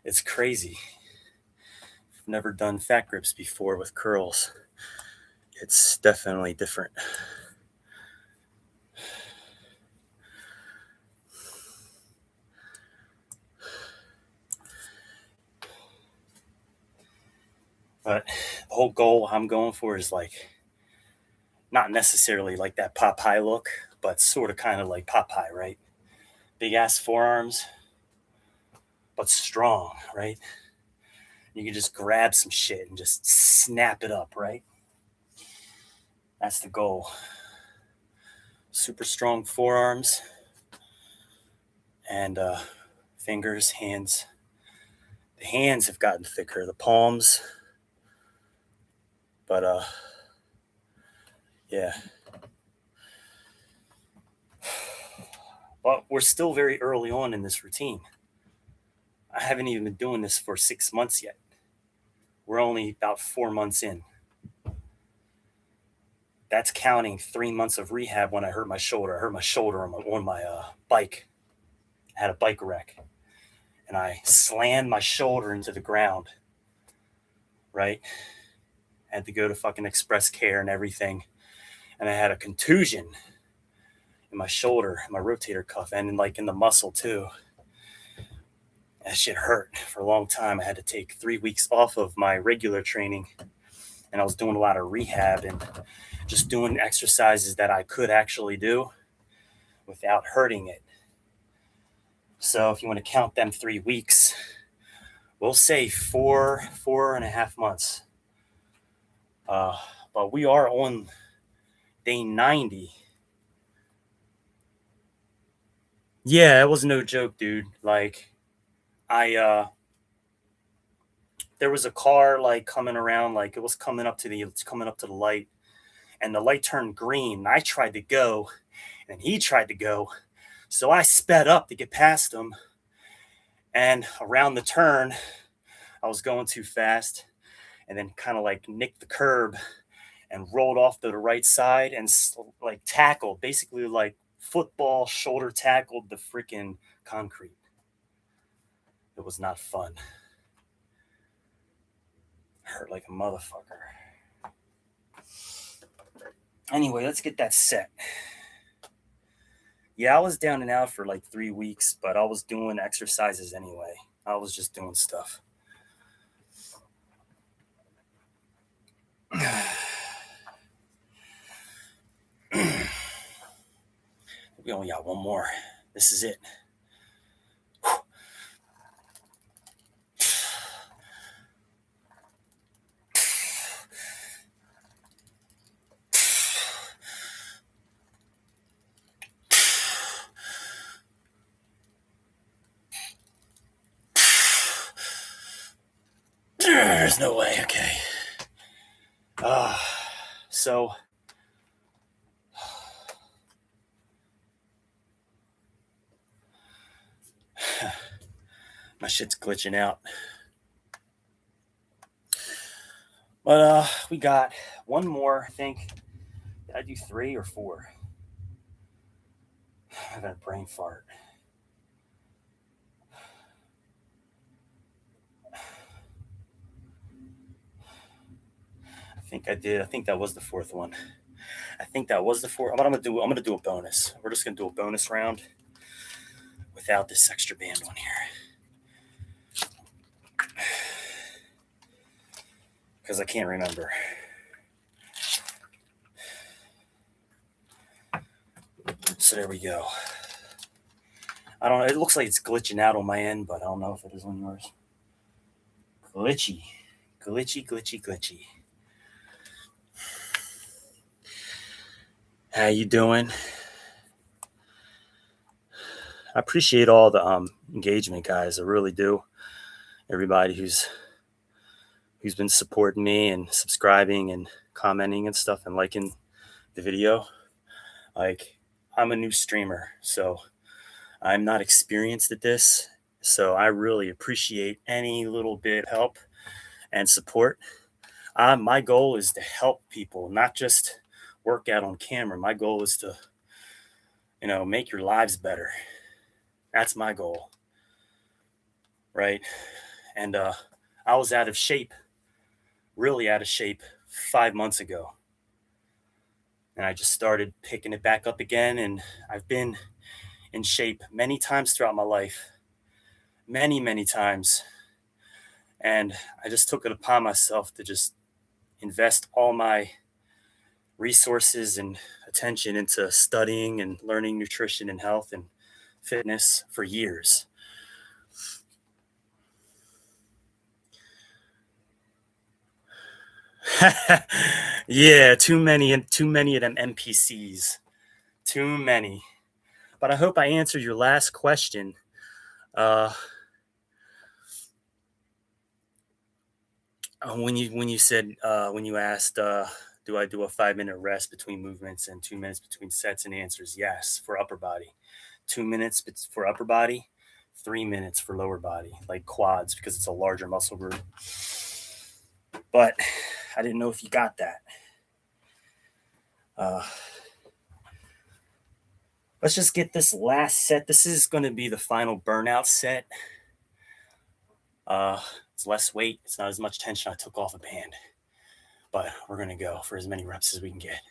It's crazy. I've never done fat grips before with curls. It's definitely different. But the whole goal I'm going for is like not necessarily like that Popeye look, but sort of kind of like Popeye, right? Big ass forearms, but strong, right? You can just grab some shit and just snap it up, right? That's the goal. Super strong forearms and fingers, hands. The hands have gotten thicker, the palms, but yeah. But we're still very early on in this routine. I haven't even been doing this for 6 months yet. We're only about 4 months in. That's counting 3 months of rehab when I hurt my shoulder. I hurt my shoulder on my bike. I had a bike wreck, and I slammed my shoulder into the ground. Right, I had to go to fucking express care and everything, and I had a contusion in my shoulder, my rotator cuff, and like in the muscle too. That shit hurt for a long time. I had to take 3 weeks off of my regular training, and I was doing a lot of rehab and just doing exercises that I could actually do without hurting it. So if you want to count them 3 weeks, we'll say 4.5 months. But we are on day 90. Yeah, it was no joke, dude. Like, there was a car like coming around, like it's coming up to the light, and the light turned green. I tried to go, and he tried to go, so I sped up to get past him. And around the turn, I was going too fast, and then kind of like nicked the curb and rolled off to the right side and like tackled, basically like football shoulder tackled the freaking concrete. It was not fun. Hurt like a motherfucker. Anyway, let's get that set. Yeah, I was down and out for like 3 weeks, but I was doing exercises anyway. I was just doing stuff. We only got one more. This is it. There's no way. Okay. So my shit's glitching out. But we got one more, I think. Did I do 3 or 4? I got a brain fart. I think I did. I think that was the 4th one. What I'm gonna do a bonus. We're just gonna do a bonus round without this extra band on here. Because I can't remember. So there we go. I don't know. It looks like it's glitching out on my end, but I don't know if it is on yours. Glitchy. How you doing? I appreciate all the engagement, guys. I really do. Everybody who's been supporting me and subscribing and commenting and stuff and liking the video. Like, I'm a new streamer, so I'm not experienced at this. So I really appreciate any little bit of help and support. My goal is to help people, not just work out on camera. My goal is to, make your lives better. That's my goal. Right. And I was out of shape, really out of shape 5 months ago. And I just started picking it back up again. And I've been in shape many times throughout my life. Many times. And I just took it upon myself to just invest all my resources and attention into studying and learning nutrition and health and fitness for years. Yeah, too many of them NPCs. Too many. But I hope I answered your last question. When you asked, do I do a 5-minute rest between movements and 2 minutes between sets, and the answer is yes for upper body. 2 minutes for upper body, 3 minutes for lower body, like quads, because it's a larger muscle group. But I didn't know if you got that. Let's just get this last set. This is going to be the final burnout set. It's less weight. It's not as much tension I took off a band. But we're going to go for as many reps as we can get.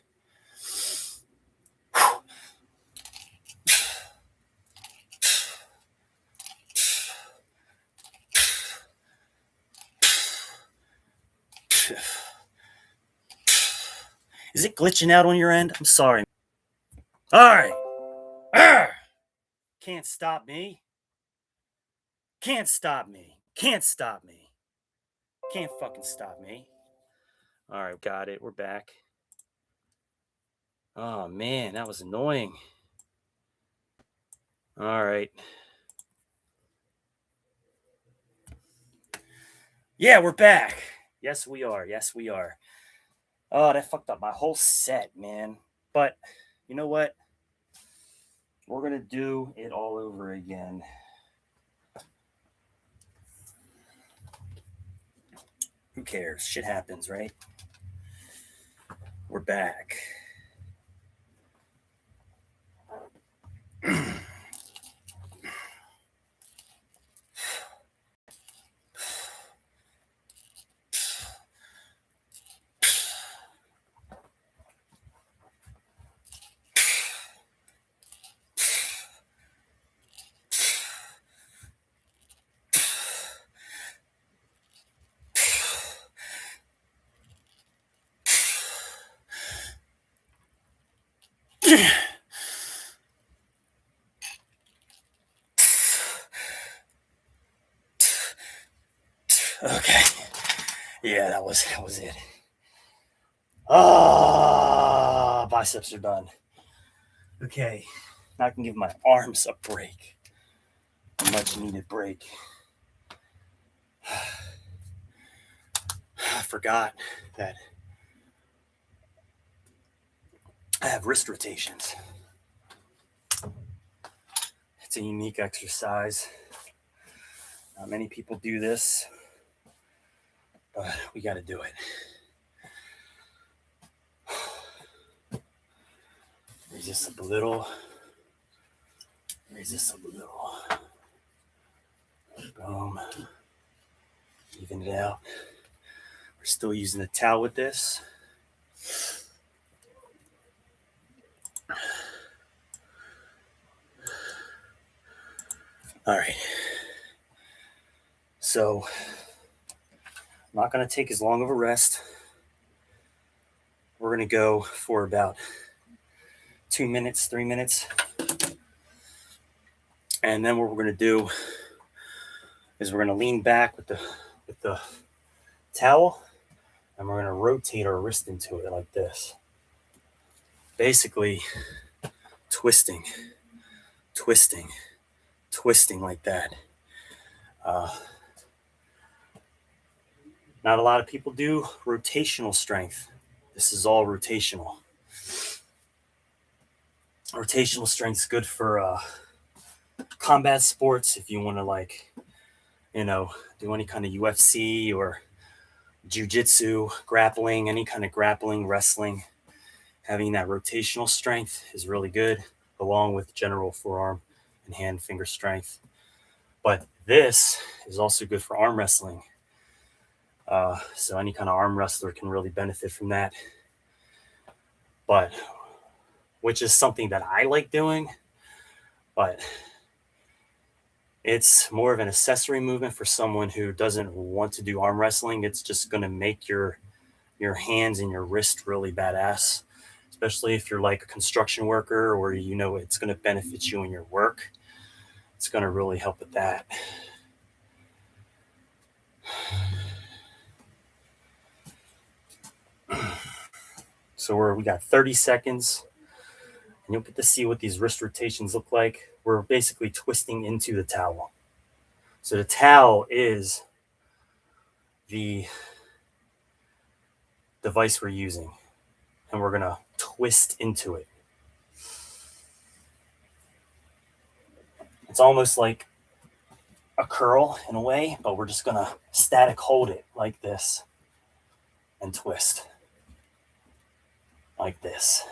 Is it glitching out on your end? I'm sorry. All right. Can't stop me. Can't stop me. Can't stop me. Can't fucking stop me. All right, got it. We're back. Oh, man, that was annoying. All right. Yeah, we're back. Yes, we are. Yes, we are. Oh, that fucked up my whole set, man. But you know what? We're going to do it all over again. Who cares? Shit happens, right? We're back. Okay. Yeah, that was it. Ah, biceps are done. Okay. Now I can give my arms a break. A much needed break. I forgot that I have wrist rotations. It's a unique exercise. Not many people do this, but we got to do it. Raise this up a little. Raise this up a little. Boom. Even it out. We're still using the towel with this. All right. So, I'm not going to take as long of a rest. We're going to go for about 2 minutes, 3 minutes. And then what we're going to do is we're going to lean back with the towel, and we're going to rotate our wrist into it like this. Basically, twisting like that. Not a lot of people do rotational strength. This is all rotational. Rotational strength is good for combat sports if you want to do any kind of UFC or jiu-jitsu, grappling, any kind of grappling, wrestling. Having that rotational strength is really good, along with general forearm and hand finger strength. But this is also good for arm wrestling. So any kind of arm wrestler can really benefit from that. But which is something that I like doing, but it's more of an accessory movement for someone who doesn't want to do arm wrestling. It's just going to make your hands and your wrist really badass, especially if you're like a construction worker or it's going to benefit you in your work. It's going to really help with that. So we got 30 seconds, and you'll get to see what these wrist rotations look like. We're basically twisting into the towel. So the towel is the device we're using, and we're going to twist into it. It's almost like a curl in a way, but we're just going to static hold it like this and twist like this.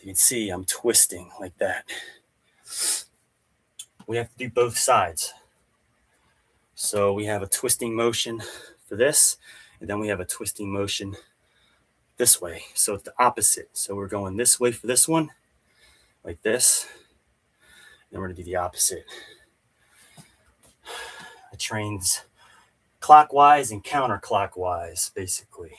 you can see, I'm twisting like that. We have to do both sides. So we have a twisting motion for this, and then we have a twisting motion this way. So it's the opposite. So we're going this way for this one, like this. Then we're going to do the opposite. It trains clockwise and counterclockwise, basically.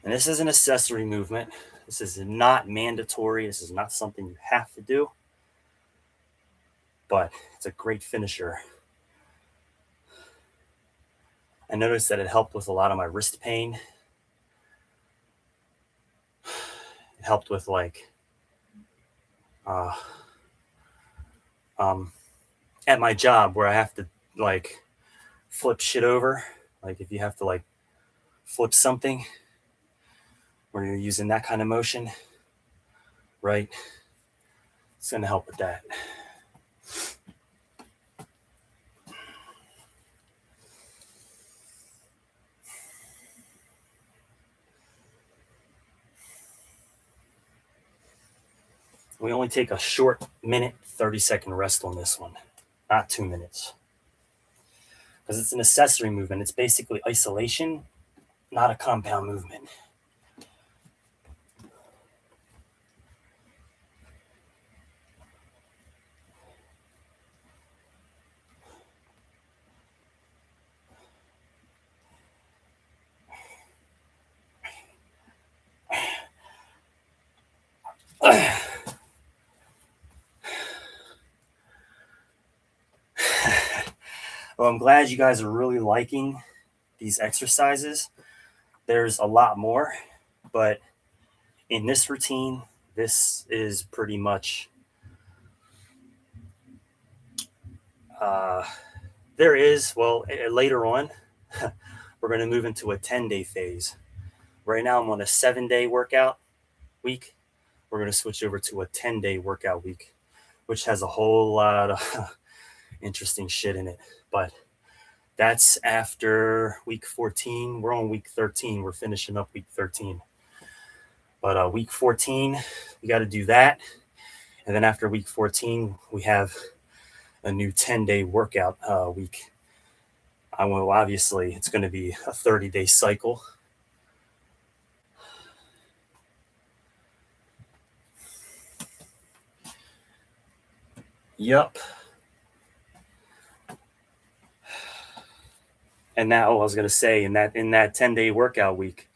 And this is an accessory movement. This is not mandatory. This is not something you have to do. But it's a great finisher. I noticed that it helped with a lot of my wrist pain. It helped with like at my job where I have to like flip shit over. Like if you have to like flip something where you're using that kind of motion, right? It's going to help with that. We only take a short minute, 30-second rest on this one, not 2 minutes. Because it's an accessory movement. It's basically isolation, not a compound movement. Well, I'm glad you guys are really liking these exercises. There's a lot more, but in this routine, this is pretty much, there is, well, later on, we're going to move into a 10-day phase. Right now, I'm on a 7-day workout week. We're going to switch over to a 10-day workout week, which has a whole lot of interesting shit in it. But that's after week 14. We're on week 13. We're finishing up week 13. But week 14, we got to do that. And then after week 14, we have a new 10-day workout week. Well, obviously, it's going to be a 30-day cycle. Yup. And now I was going to say in that 10-day workout week,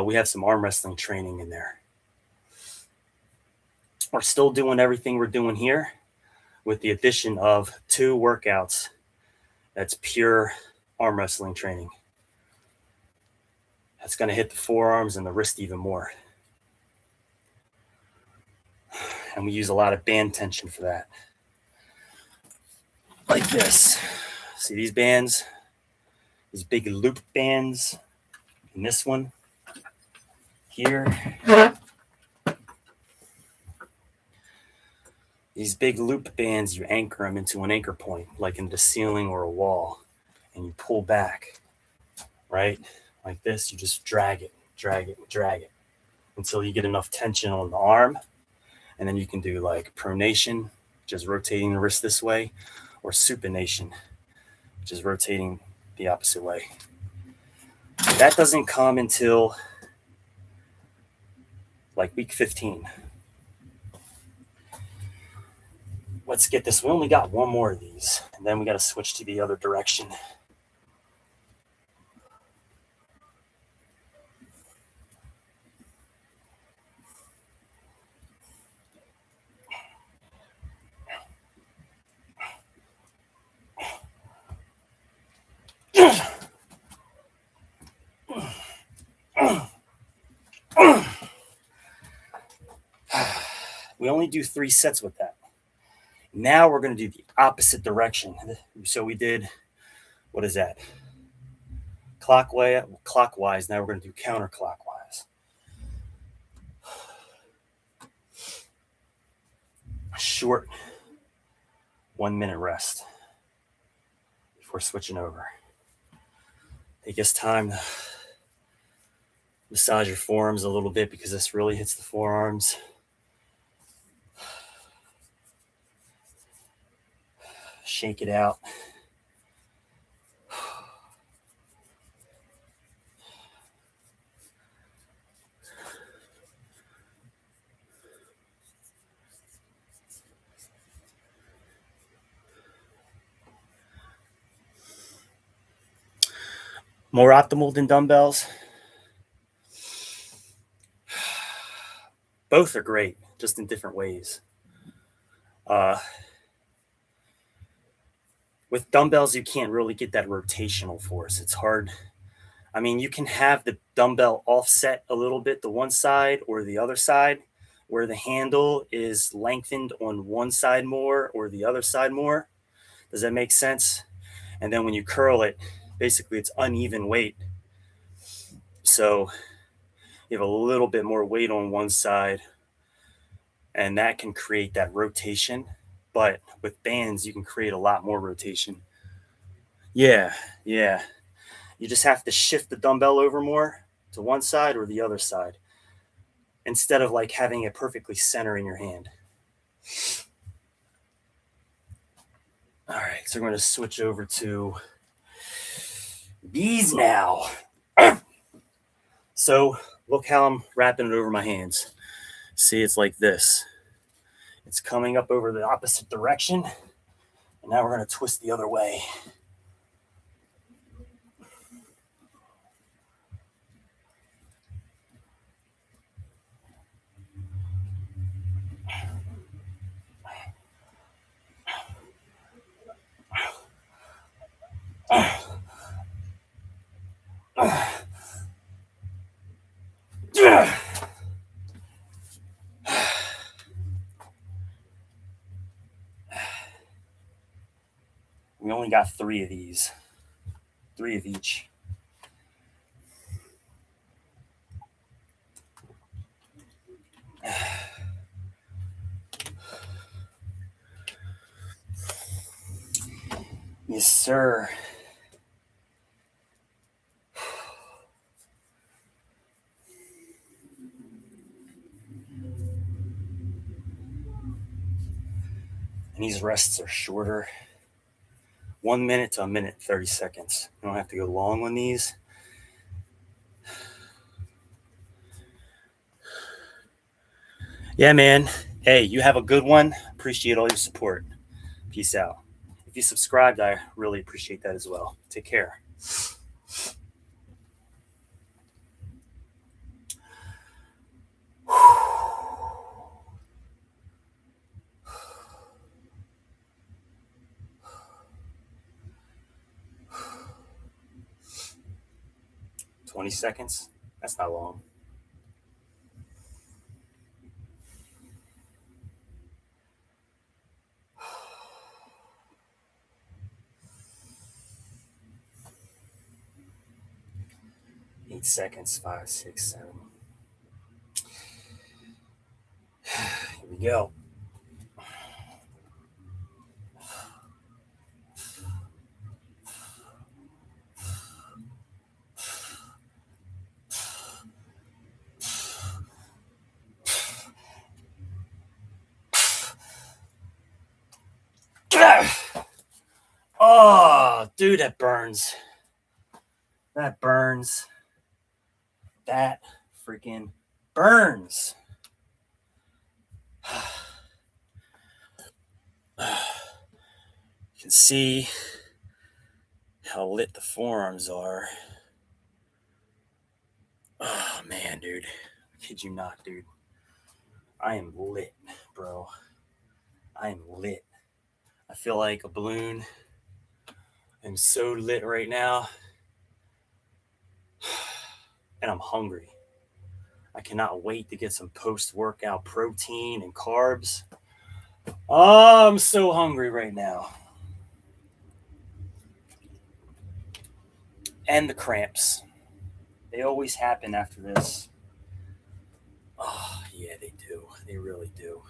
we have some arm wrestling training in there. We're still doing everything we're doing here with the addition of 2 workouts. That's pure arm wrestling training. That's going to hit the forearms and the wrist even more. And we use a lot of band tension for that. Like this. See these bands? These big loop bands. And this one here. These big loop bands, you anchor them into an anchor point, like in the ceiling or a wall, and you pull back, right? Like this, you just drag it until you get enough tension on the arm. And then you can do like pronation, just rotating the wrist this way, or supination, which is rotating the opposite way. That doesn't come until like week 15. Let's get this. We only got one more of these, and then we got to switch to the other direction. We only do 3 sets with that. Now we're going to do the opposite direction. So we did, what is that? Clockwise. Now we're going to do counterclockwise. Short 1-minute rest before switching over. Take us time to Massage your forearms a little bit because this really hits the forearms. Shake it out. More optimal than dumbbells? Both are great, just in different ways. With dumbbells, you can't really get that rotational force. It's hard. I mean, you can have the dumbbell offset a little bit to one side or the other side, where the handle is lengthened on one side more or the other side more. Does that make sense? And then when you curl it, basically it's uneven weight. So you have a little bit more weight on one side, and that can create that rotation. But with bands, you can create a lot more rotation. Yeah, yeah. You just have to shift the dumbbell over more to one side or the other side instead of like having it perfectly center in your hand. All right, so we're going to switch over to these now. So look how I'm wrapping it over my hands. See, it's like this. It's coming up over the opposite direction. And now we're going to twist the other way. We only got 3 of these, 3 of each. Yes, sir. And these rests are shorter. 1 minute to 1 minute 30 seconds. You don't have to go long on these. Yeah, man. Hey, you have a good one. Appreciate all your support. Peace out. If you subscribed, I really appreciate that as well. Take care. 20 seconds? That's not long. Eight seconds, 5, 6, 7. Here we go. Oh, dude, that burns. That burns. That freaking burns. You can see how lit the forearms are. Oh, man, dude. Kid you not, dude. I am lit, bro. I am lit. I feel like a balloon. I'm so lit right now. And I'm hungry. I cannot wait to get some post-workout protein and carbs. Oh, I'm so hungry right now. And the cramps. They always happen after this. Oh, yeah, they do. They really do.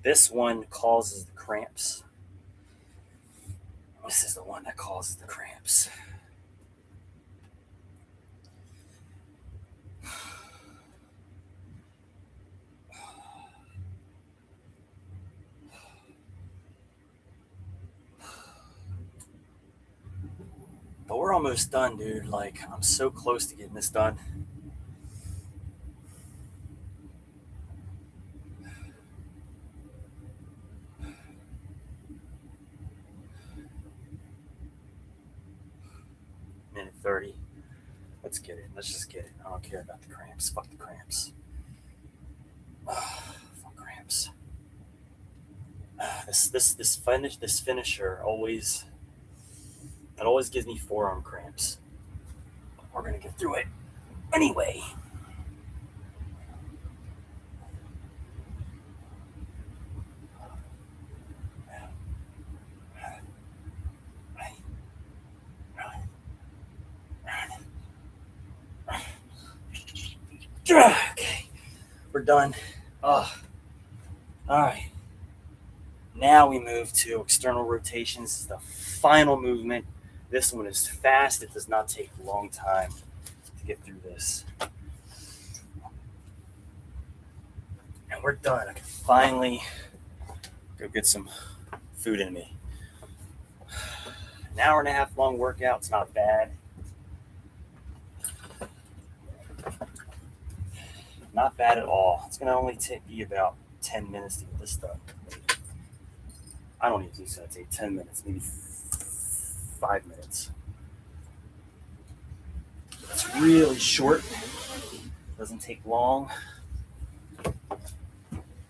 This one causes the cramps. This is the one that causes the cramps. we're almost done, dude. Like, I'm so close to getting this done. Minute 30. Let's get it. Let's just get it. I don't care about the cramps. Fuck the cramps. Fuck cramps. This finisher always gives me forearm cramps. We're gonna get through it anyway. Okay, we're done. All right. Now we move to external rotations. This is the final movement. This one is fast. It does not take a long time to get through this. And we're done. I can finally go get some food in me. An hour and a half long workout. It's not bad. Not bad at all. It's going to only take me about 10 minutes to get this done. I don't even think so. I'd say 10 minutes, maybe 5 minutes. It's really short. Doesn't take long.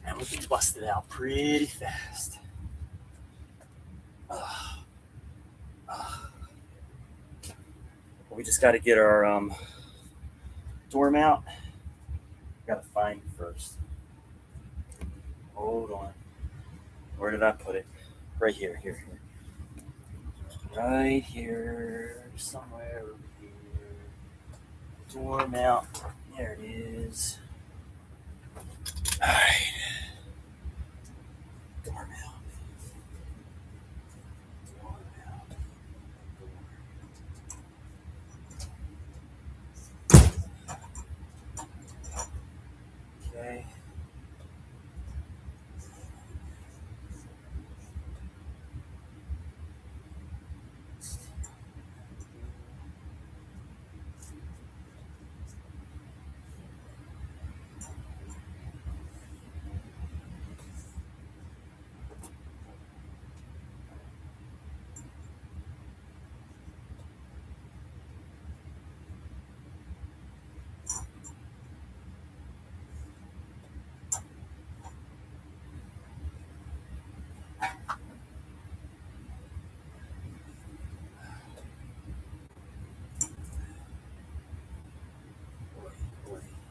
And we can bust it out pretty fast. We just got to get our door mount. Got to find it first. Hold on. Where did I put it? Right here. Right here. Somewhere over here. Door mount. There it is. All right. Door mount. Okay.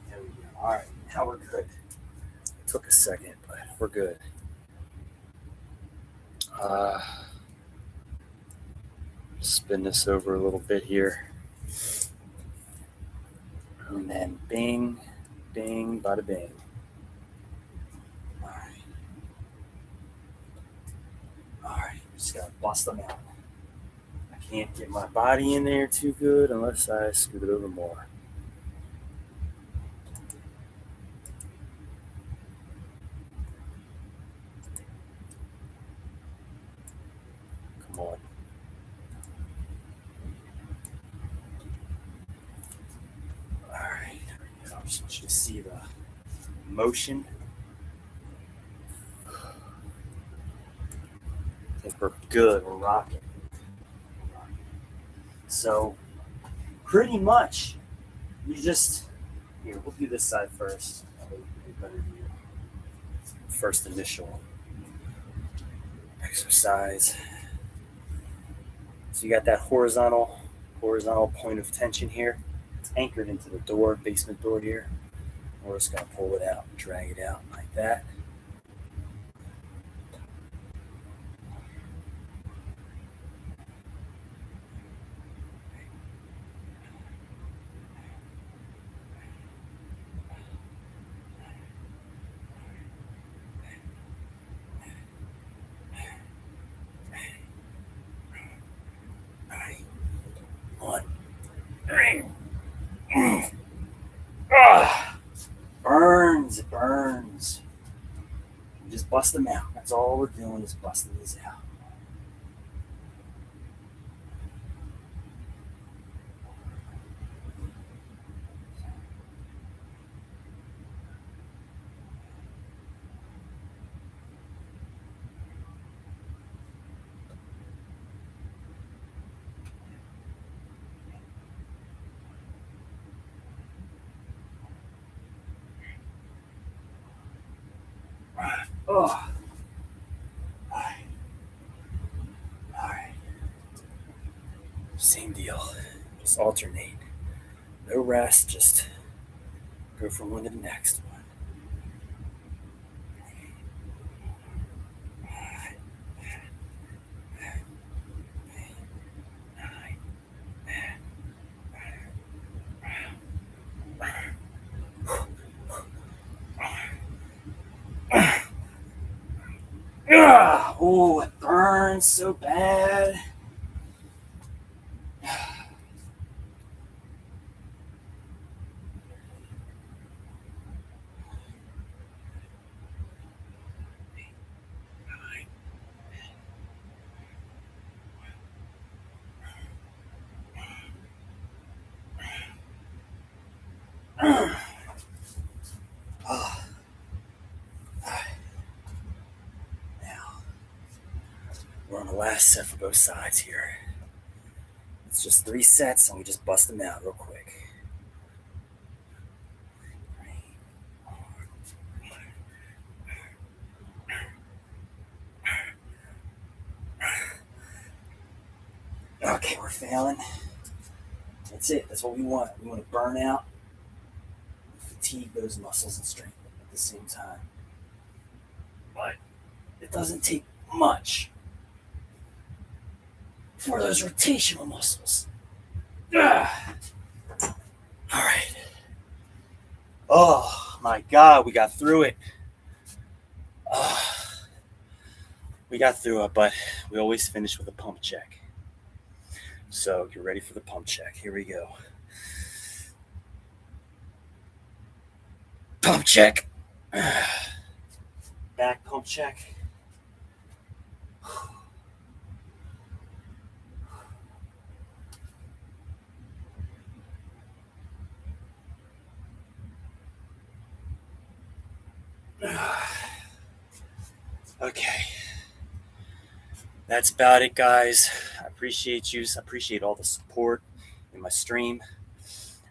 There we go. All right. Now we're good. It took a second, but we're good. Spin this over a little bit here. And then bing, bing, bada bing. All right. Just gotta bust them out. I can't get my body in there too good unless I scoot it over more. Come on. All right. I just want you to see the motion. I think we're good. We're rocking. So, pretty much, you just here. We'll do this side first. First initial exercise. So you got that horizontal point of tension here. It's anchored into the door, basement door here. We're just gonna pull it out, drag it out like that. One. Burns. Just bust them out. That's all we're doing is busting these out. Oh, all right. All right. Same deal. Just alternate. No rest. Just go from one to the next one. Oh, it burns so bad. Oh, now we're on the last set for both sides here. It's just 3 sets, and we just bust them out real quick. Okay, we're failing. That's it. That's what we want. We want to burn out, fatigue those muscles and strengthen them at the same time. But it doesn't take much for those rotational muscles. Ah. All right. Oh my God, we got through it. We got through it, but we always finish with a pump check. So get ready for the pump check. Here we go. Pump check. Back pump check. Okay. That's about it, guys. I appreciate you. I appreciate all the support in my stream.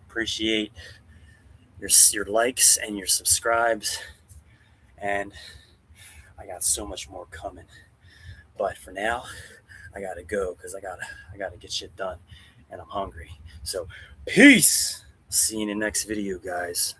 Appreciate your likes and your subscribes. And I got so much more coming. But for now, I gotta go because I gotta get shit done, and I'm hungry. So peace. See you in the next video, guys.